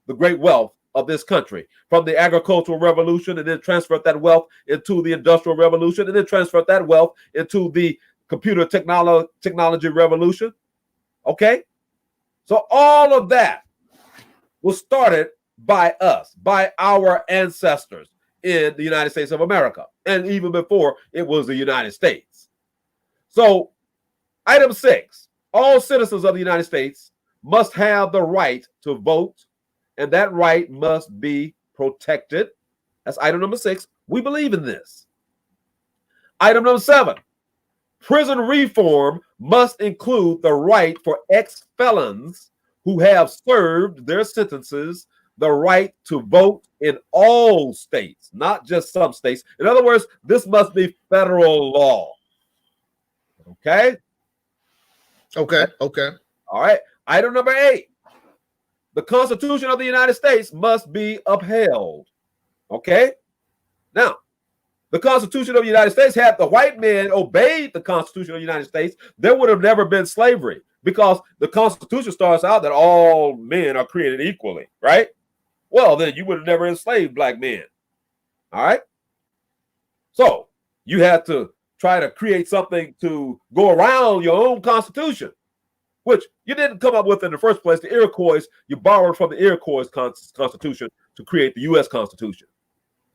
the great wealth of this country, from the agricultural revolution, and then transferred that wealth into the industrial revolution, and then transferred that wealth into the computer technology revolution. Okay? So all of that was started by us, by our ancestors in the United States of America, and even before it was the United States. So, item 6, all citizens of the United States must have the right to vote, and that right must be protected. That's item number 6. We believe in this. Item number 7, prison reform must include the right for ex-felons who have served their sentences the right to vote in all states, not just some states. In other words, this must be federal law. Okay? Okay. All right. Item number 8, the Constitution of the United States must be upheld. Okay? Now, the Constitution of the United States, had the white men obeyed the Constitution of the United States, there would have never been slavery, because the Constitution starts out that all men are created equally, right? Well, then you would have never enslaved black men. All right? So you had to try to create something to go around your own Constitution, which you didn't come up with in the first place. The Iroquois, you borrowed from the Iroquois Constitution to create the U.S. Constitution.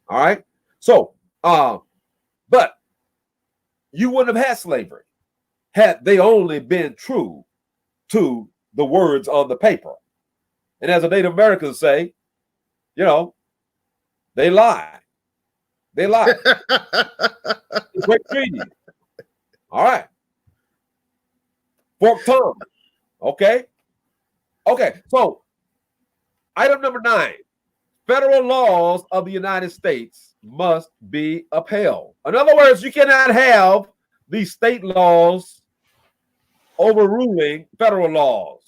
All right? So, but you wouldn't have had slavery had they only been true to the words on the paper. And as the Native Americans say, you know, they lie. They lie. Great treaty. All right. Forked tongue. Okay. Okay. So, item number 9, federal laws of the United States must be upheld. In other words, you cannot have these state laws overruling federal laws.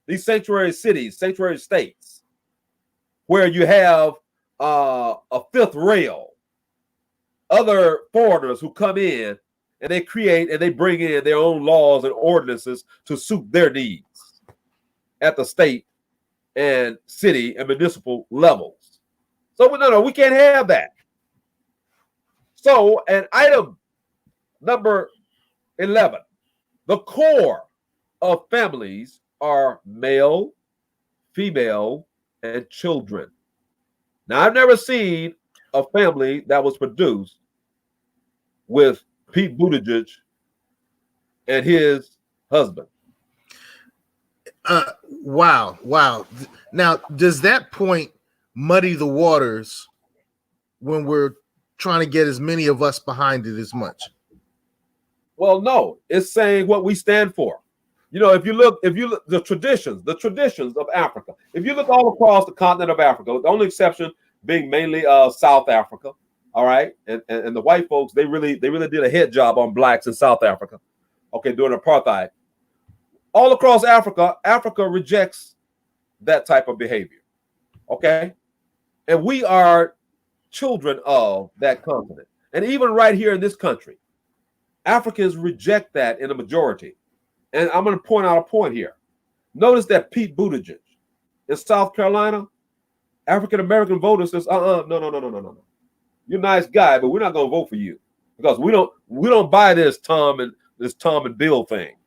These sanctuary cities, sanctuary states, where you have a fifth rail, other foreigners who come in and they create and they bring in their own laws and ordinances to suit their needs at the state and city and municipal levels. So no, we can't have that. So, and item number 11, the core of families are male, female, and children. Now, I've never seen a family that was produced with Pete Buttigieg and his husband. Wow. Now, does that point muddy the waters when we're trying to get as many of us behind it as much? Well, no, it's saying what we stand for. You know, if you look the traditions of Africa, if you look all across the continent of Africa, the only exception being mainly South Africa, all right, and the white folks, they really did a head job on blacks in South Africa, okay, during apartheid. All across Africa, Africa rejects that type of behavior, okay, and we are children of that continent, and even right here in this country, Africans reject that in a majority. And I'm going to point out a point here. Notice that Pete Buttigieg in South Carolina, African-American voters says, no. You're a nice guy, but we're not going to vote for you because we don't buy this Tom and Bill thing.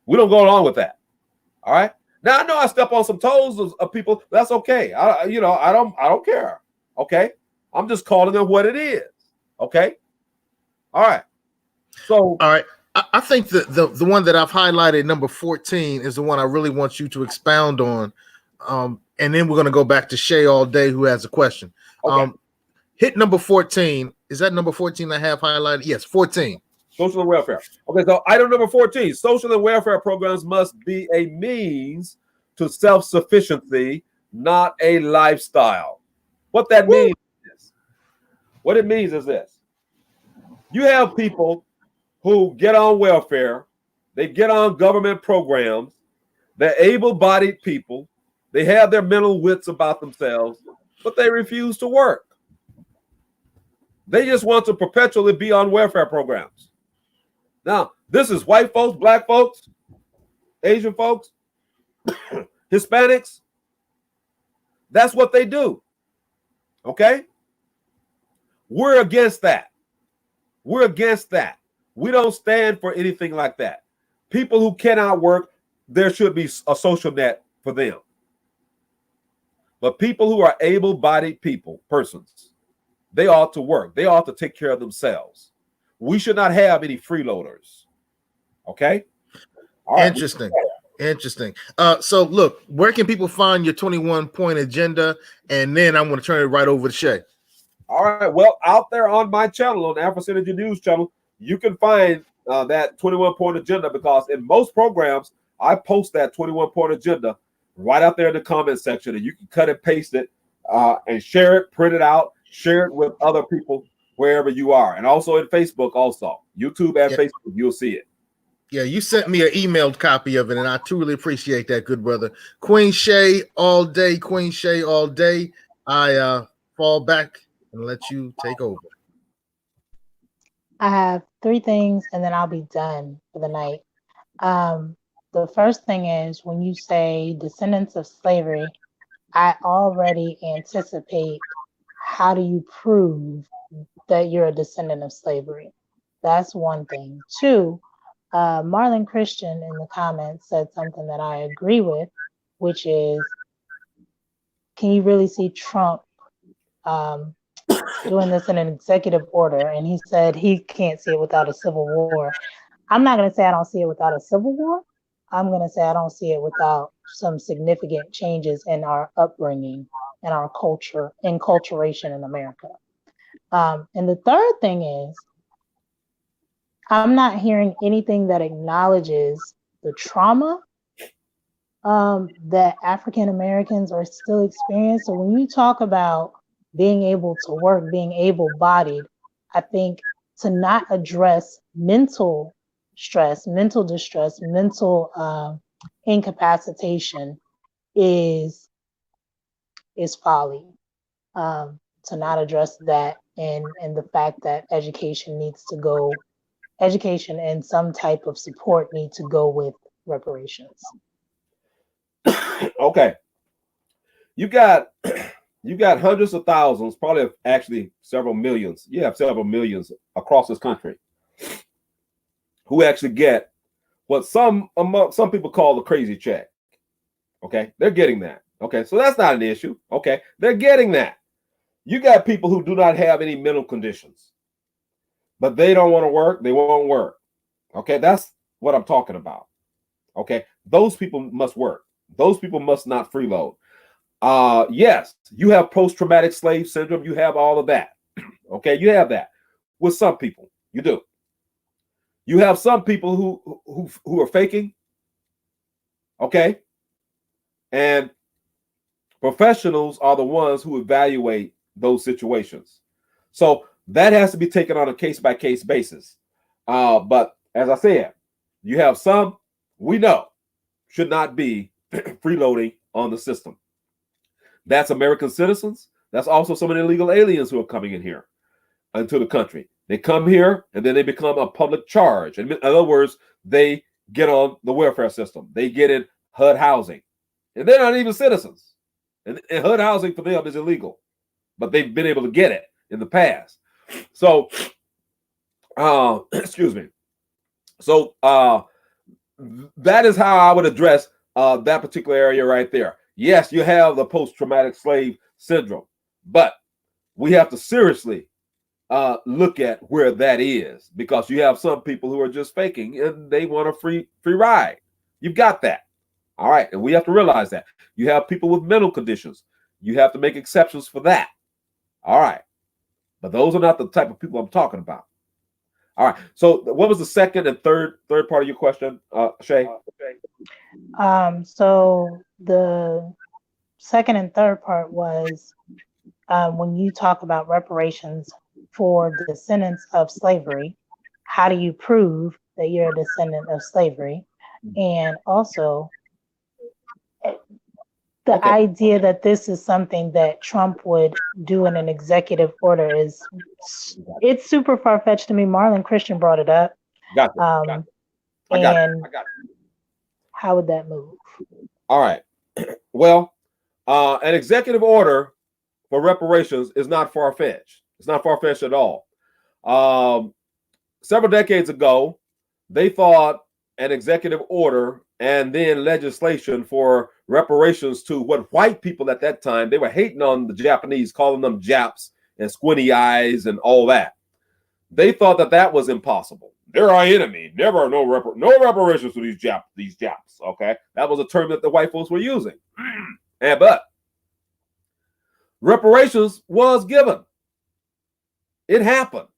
We don't go along with that. All right. Now I know I step on some toes of people. That's okay. I don't care. Okay. I'm just calling it what it is. Okay. All right. So all right. I think the one that I've highlighted, number 14, is the one I really want you to expound on. And then we're going to go back to Shay all day, who has a question. Okay. Hit number 14. Is that number 14 I have highlighted? Yes, 14. Social and welfare. Okay, so item number 14, social and welfare programs must be a means to self-sufficiency, not a lifestyle. What that means is, what it means is this. You have people who get on welfare, they get on government programs, they're able-bodied people, they have their mental wits about themselves, but they refuse to work. They just want to perpetually be on welfare programs. Now, this is white folks, black folks, Asian folks, Hispanics. That's what they do. Okay? We're against that. We're against that. We don't stand for anything like that. People who cannot work, there should be a social net for them. But people who are able-bodied persons, they ought to work. They ought to take care of themselves. We should not have any freeloaders. Okay? All right. Interesting. So look, where can people find your 21-point agenda? And then I'm going to turn it right over to Shay. All right. Well, out there on my channel, on the Afrisynergy News channel, you can find that 21-point agenda, because in most programs, I post that 21-point agenda right out there in the comment section, and you can cut and paste it and share it, print it out, share it with other people wherever you are. And also in Facebook, also YouTube and Facebook, you'll see it. Yeah, you sent me an emailed copy of it, and I truly appreciate that, good brother. Queen Shay all day, Queen Shay all day. I fall back and let you take over. I have 3 things, and then I'll be done for the night. The first thing is, when you say descendants of slavery, I already anticipate, how do you prove that you're a descendant of slavery? That's one thing. 2, Marlon Christian in the comments said something that I agree with, which is, can you really see Trump doing this in an executive order? And he said he can't see it without a civil war. I'm not going to say I don't see it without a civil war. I'm going to say I don't see it without some significant changes in our upbringing and our culture, enculturation in America. And the third thing is, I'm not hearing anything that acknowledges the trauma that African Americans are still experiencing. So when you talk about being able to work, being able-bodied, I think to not address mental stress, mental distress, mental incapacitation is folly. To not address that, and the fact that education and some type of support need to go with reparations. Okay. You got hundreds of thousands, probably actually several millions. You have several millions across this country who actually get what some people call the crazy check. Okay, they're getting that. Okay, so that's not an issue. Okay, they're getting that. You got people who do not have any mental conditions, but they don't want to work. They won't work. Okay, that's what I'm talking about. Okay, those people must work. Those people must not freeload. Yes, you have post-traumatic slave syndrome. You have all of that. Okay, you have that with some people. You do. You have some people who are faking. Okay, and professionals are the ones who evaluate those situations. So that has to be taken on a case-by-case basis. But as I said, you have some we know should not be freeloading on the system. That's American citizens. That's also some of the illegal aliens who are coming in here into the country. They come here and then they become a public charge. In other words, they get on the welfare system. They get in HUD housing. And they're not even citizens. And HUD housing for them is illegal. But they've been able to get it in the past. So, excuse me. So, that is how I would address that particular area right there. Yes, you have the post-traumatic slave syndrome, but we have to seriously look at where that is, because you have some people who are just faking and they want a free ride. You've got that. All right. And we have to realize that. You have people with mental conditions. You have to make exceptions for that. All right. But those are not the type of people I'm talking about. All right. So what was the second and third part of your question, Shay? So the second and third part was, when you talk about reparations for descendants of slavery, how do you prove that you're a descendant of slavery? And also, The idea that this is something that Trump would do in an executive order it's super far-fetched to me. Marlon Christian brought it up. Gotcha. I got it. How would that move? All right. Well, an executive order for reparations is not far-fetched. It's not far-fetched at all. Several decades ago, they thought an executive order and then legislation for reparations to what white people at that time, they were hating on the Japanese, calling them Japs and squinty eyes and all that. They thought that that was impossible. They're our enemy. Never, no reparations to these Japs. Okay, that was a term that the white folks were using. But reparations was given. It happened.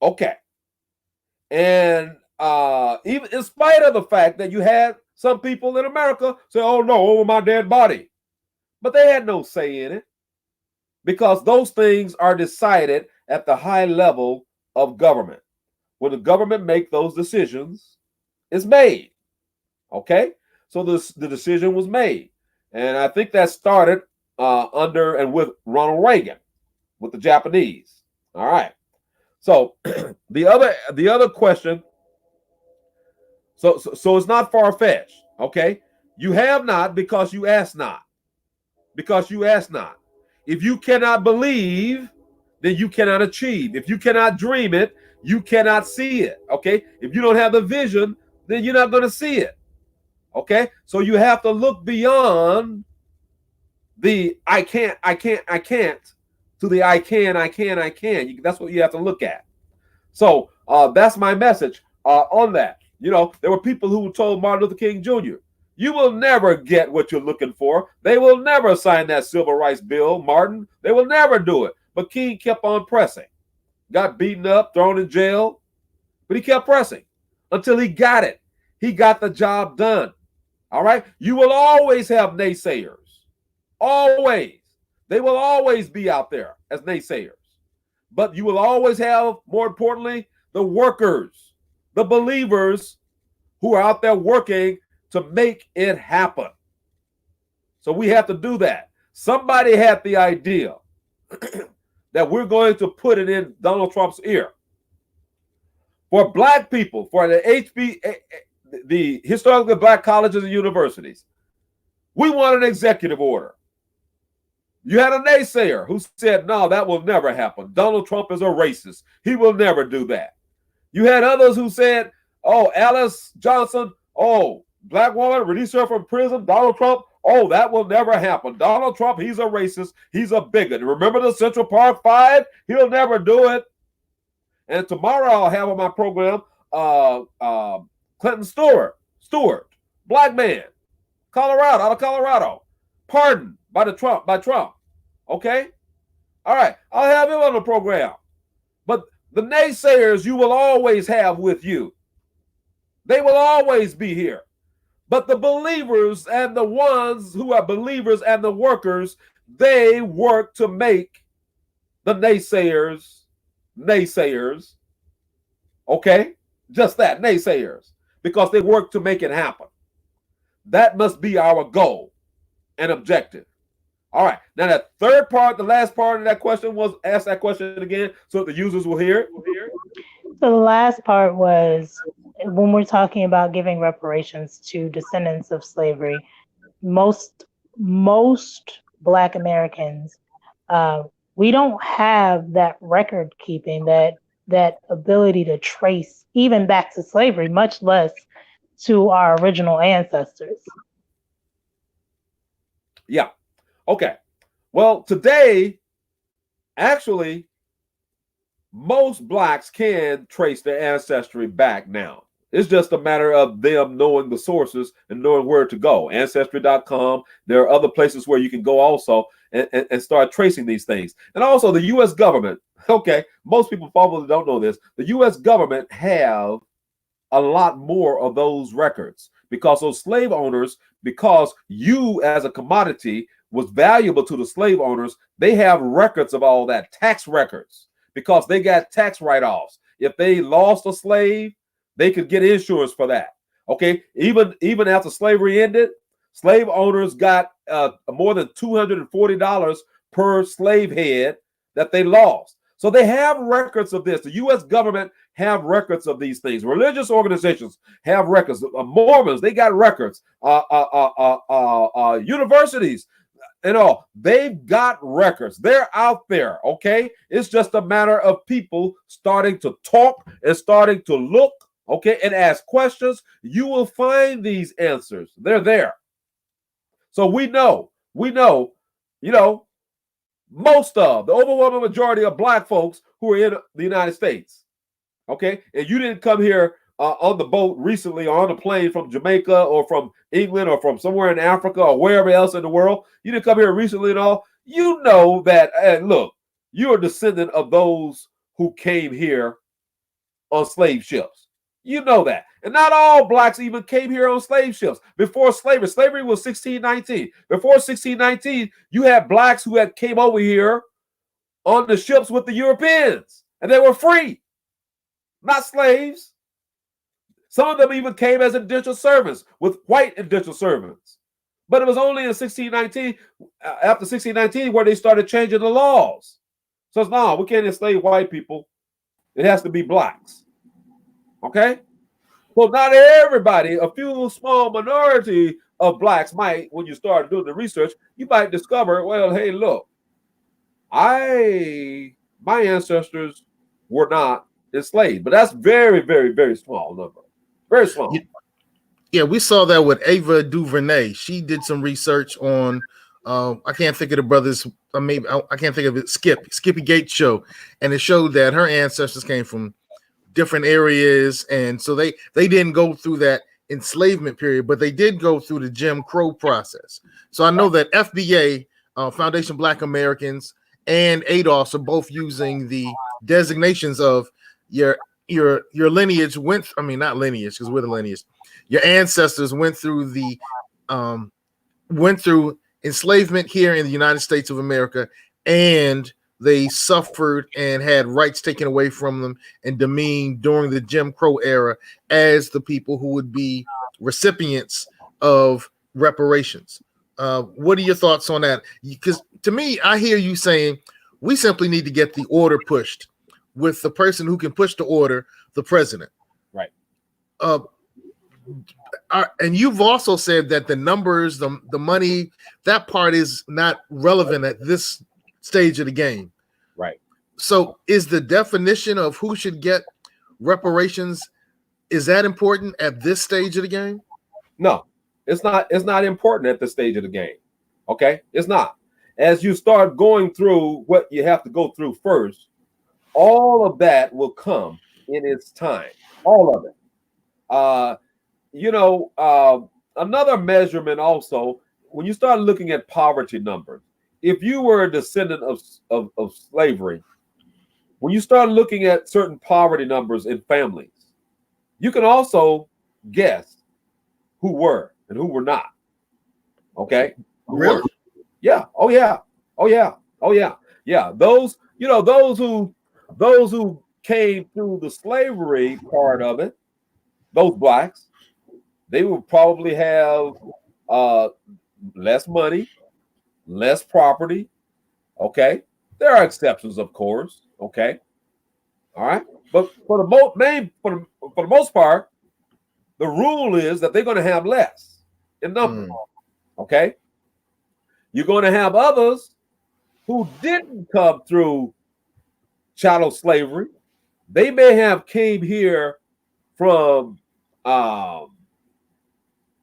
Okay. And even in spite of the fact that you had some people in America say, oh no, over my dead body. But they had no say in it, because those things are decided at the high level of government. When the government make those decisions, it's made. Okay? So the decision was made. And I think that started under and with Ronald Reagan, with the Japanese. All right. So the other question, so it's not far-fetched. Okay? You have not because you ask not. Because you ask not. If you cannot believe, then you cannot achieve. If you cannot dream it, you cannot see it. Okay? If you don't have the vision, then you're not going to see it. Okay? So you have to look beyond the I can't to the I can. That's what you have to look at. So that's my message on that. You know, there were people who told Martin Luther King Jr., you will never get what you're looking for. They will never sign that civil rights bill, Martin. They will never do it. But King kept on pressing. Got beaten up, thrown in jail, but he kept pressing until he got it. He got the job done. All right? You will always have naysayers. Always. They will always be out there as naysayers. But you will always have, more importantly, the workers, the believers who are out there working to make it happen. So we have to do that. Somebody had the idea that we're going to put it in Donald Trump's ear. For black people, for the historically black colleges and universities, we want an executive order. You had a naysayer who said, no, that will never happen. Donald Trump is a racist. He will never do that. You had others who said, oh, Alice Johnson, oh, black woman, release her from prison. Donald Trump, oh, that will never happen. Donald Trump, he's a racist. He's a bigot. Remember the Central Park 5? He'll never do it. And tomorrow I'll have on my program Clinton Stewart, black man, out of Colorado, pardoned by Trump. Okay? All right. I'll have him on the program. But the naysayers you will always have with you. They will always be here. But the believers and the ones who are believers and the workers, they work to make the naysayers. Okay? Just that, naysayers. Because they work to make it happen. That must be our goal and objective. All right. Now that third part, the last part of that question was, ask that question again so that the users will hear it. So the last part was, when we're talking about giving reparations to descendants of slavery, most Black Americans, we don't have that record keeping, that ability to trace even back to slavery, much less to our original ancestors. Yeah. Okay. Well, today, actually, most Blacks can trace their ancestry back now. It's just a matter of them knowing the sources and knowing where to go. Ancestry.com. There are other places where you can go also and start tracing these things. And also the U.S. government. Okay, most people probably don't know this. The U.S. government have a lot more of those records because those slave owners, because you as a commodity was valuable to the slave owners, they have records of all that, tax records, because they got tax write-offs. If they lost a slave, they could get insurance for that. Okay, even after slavery ended, Slave owners got more than $240 per slave head that they lost. So they have records of this. The U.S. government have records of these things. Religious organizations have records. Mormons, they got records. Universities and all, they've got records. They're out there, okay? It's just a matter of people starting to talk and starting to look, okay, and ask questions. You will find these answers. They're there. So we know, most of the overwhelming majority of black folks who are in the United States, okay? And you didn't come here on the boat recently or on the plane from Jamaica or from England or from somewhere in Africa or wherever else in the world. You didn't come here recently at all. You know that, and look, you're a descendant of those who came here on slave ships. You know that. And not all blacks even came here on slave ships. Before slavery was 1619. Before 1619, you had blacks who had came over here on the ships with the Europeans, and they were free, not slaves. Some of them even came as indentured servants with white indentured servants. But it was only in 1619, after 1619, where they started changing the laws. So it's no, we can't enslave white people. It has to be blacks. Okay? Well, not everybody, a few small minority of blacks might, when you start doing the research, you might discover, well, hey, look, my ancestors were not enslaved, but that's very, very, very small number. Very small. Yeah, we saw that with Ava DuVernay. She did some research on, I can't think of the brothers, I can't think of it, Skippy Gates show, and it showed that her ancestors came from different areas, and so they didn't go through that enslavement period, but they did go through the Jim Crow process. So I know that FBA, Foundation Black Americans, and ADOS are both using the designations of your lineage went. I mean, not lineage because we're the lineage. Your ancestors went through enslavement here in the United States of America, and they suffered and had rights taken away from them and demeaned during the Jim Crow era as the people who would be recipients of reparations. What are your thoughts on that? Because to me, I hear you saying we simply need to get the order pushed with the person who can push the order, the president. Right. And you've also said that the numbers, the money, that part is not relevant at this stage of the game. Right. So is the definition of who should get reparations, is that important at this stage of the game? No, it's not important at this stage of the game. Okay? It's not. As you start going through what you have to go through first, all of that will come in its time. All of it. Another measurement also, when you start looking at poverty numbers, if you were a descendant of slavery, when you start looking at certain poverty numbers in families, you can also guess who were and who were not. Okay? Really? Yeah. Oh yeah. Oh yeah. Oh yeah. Yeah. Those who came through the slavery part of it, those blacks, they will probably have less money, less property. Okay, there are exceptions, of course. Okay, all right, but for the most part, the rule is that they're going to have less in number. Okay, you're going to have others who didn't come through chattel slavery. They may have came here from,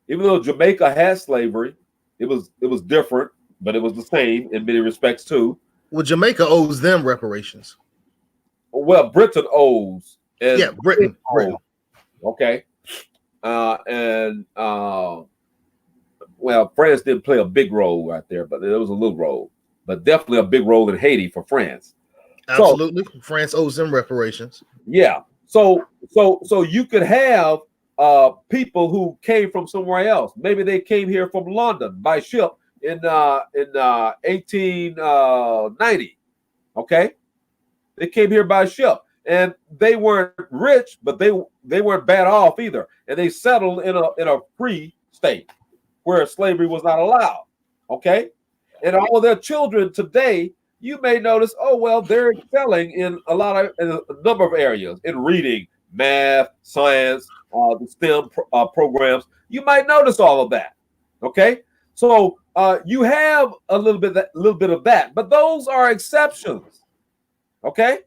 even though Jamaica had slavery, it was different, but it was the same in many respects too. Well, Jamaica owes them reparations. Well, Britain owes. Britain. Okay. Well, France didn't play a big role right there, but it was a little role, but definitely a big role in Haiti for France. Absolutely. So, France owes them reparations. Yeah. So you could have people who came from somewhere else. Maybe they came here from London by ship in 1890. Okay, they came here by ship, and they weren't rich, but they weren't bad off either, and they settled in a free state. where slavery was not allowed. Okay, and all of their children today, you may notice, oh well, they're excelling in in a number of areas, in reading, math, science, the STEM programs. You might notice all of that. Okay, so you have a little bit of that, but those are exceptions. Okay,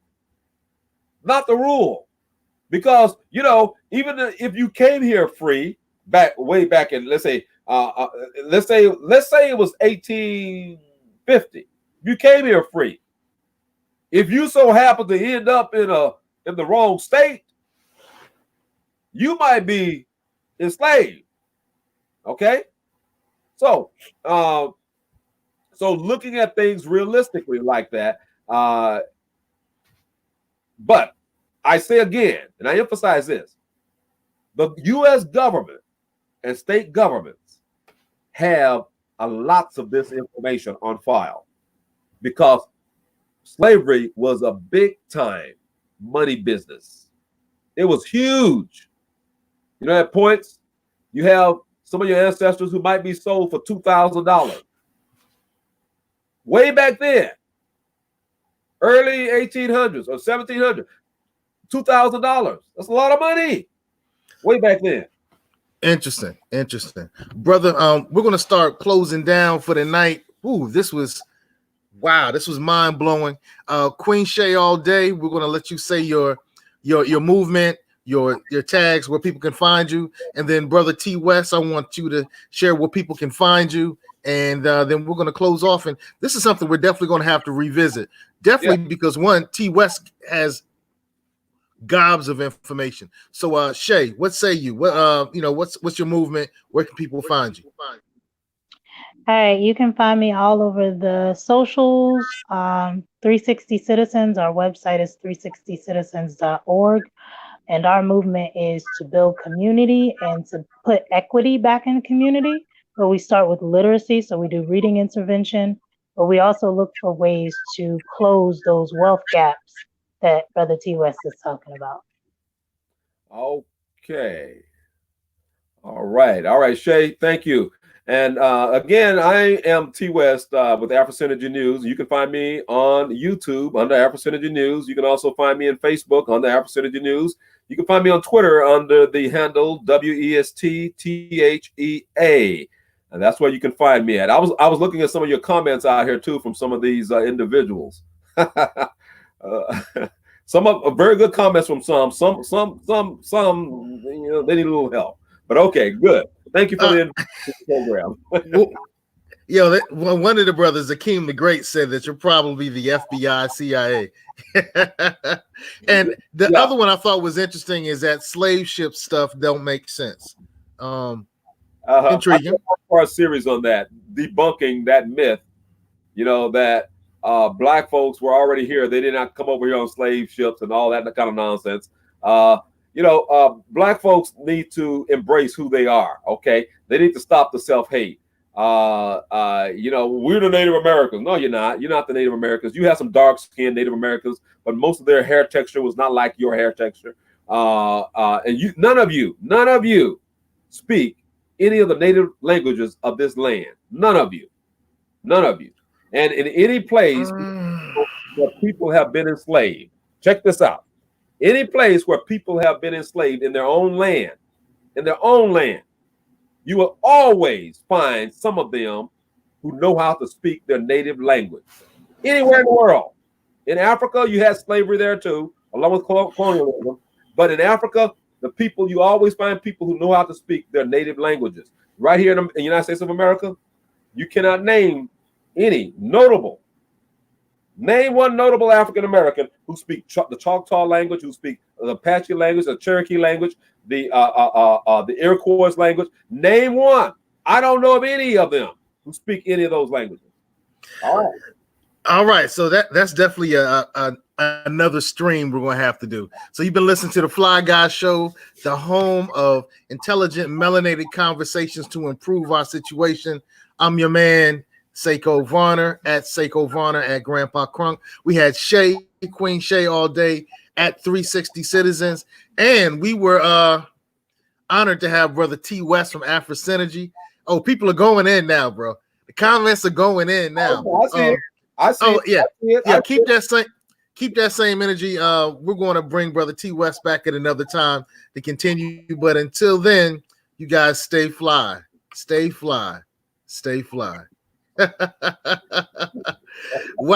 not the rule, because even if you came here free way back in, let's say it was 1850, you came here free. If you so happen to end up in the wrong state, you might be enslaved. Okay, so looking at things realistically like that, but I say again, and I emphasize this: the U.S. government and state governments have lots of this information on file, because slavery was a big time money business. It was huge. At points, you have some of your ancestors who might be sold for $2,000. Way back then, early 1800s or 1700s, $2,000. That's a lot of money. Way back then. Interesting, brother. We're gonna start closing down for the night. Ooh, this was mind blowing. Queen Shay all day. We're gonna let you say your movement, your tags, where people can find you, and then brother T West, I want you to share where people can find you, and then we're gonna close off. And this is something we're definitely gonna have to revisit, because one, T West has gobs of information. So Shay, what say you? What's your movement? Where can people find you? All right, you can find me all over the socials. 360 Citizens, our website is 360citizens.org, and our movement is to build community and to put equity back in the community. But we start with literacy, so we do reading intervention, but we also look for ways to close those wealth gaps that Brother T West is talking about. Okay. All right, Shay, thank you. And again, I am T West with Afrisynergy News. You can find me on YouTube under Afrisynergy News. You can also find me on Facebook under Afrisynergy News. You can find me on Twitter under the handle WESTTHEA. And that's where you can find me at. I was looking at some of your comments out here too from some of these individuals. Some of very good comments from some they need a little help, but okay, good. Thank you for the program. One of the brothers, Akeem the Great, said that you're probably the FBI, CIA. And the other one I thought was interesting is that slave ship stuff don't make sense. Intriguing. For a series on that, debunking that myth, that black folks were already here. They did not come over here on slave ships and all that kind of nonsense. Black folks need to embrace who they are. Okay, they need to stop the self-hate. We're the Native Americans. No, you're not. You're not the Native Americans. You have some dark-skinned Native Americans, but most of their hair texture was not like your hair texture. And none of you speak any of the native languages of this land. None of you. And in any place where people have been enslaved, check this out. Any place where people have been enslaved in their own land, you will always find some of them who know how to speak their native language. Anywhere in the world. In Africa, you had slavery there too, along with colonialism. But in Africa, you always find people who know how to speak their native languages. Right here in the United States of America, you cannot name any notable. Name one notable African American who speak the Choctaw language, who speak the Apache language, the Cherokee language, the Iroquois language. Name one. I don't know of any of them who speak any of those languages. All right. So that's definitely another stream we're going to have to do. So you've been listening to the Fly Guy Show, the home of intelligent, melanated conversations to improve our situation. I'm your man, Seiko Varner, at Seiko Varner, at Grandpa Crunk. We had Queen Shay all day at 360 Citizens. And we were honored to have Brother T West from Afrisynergy Oh, people are going in now, bro. The comments are going in now. Oh, I see it. I see it. Yeah. I see it. Yeah, keep that same energy. We're going to bring Brother T West back at another time to continue. But until then, you guys stay fly. Stay fly. Stay fly.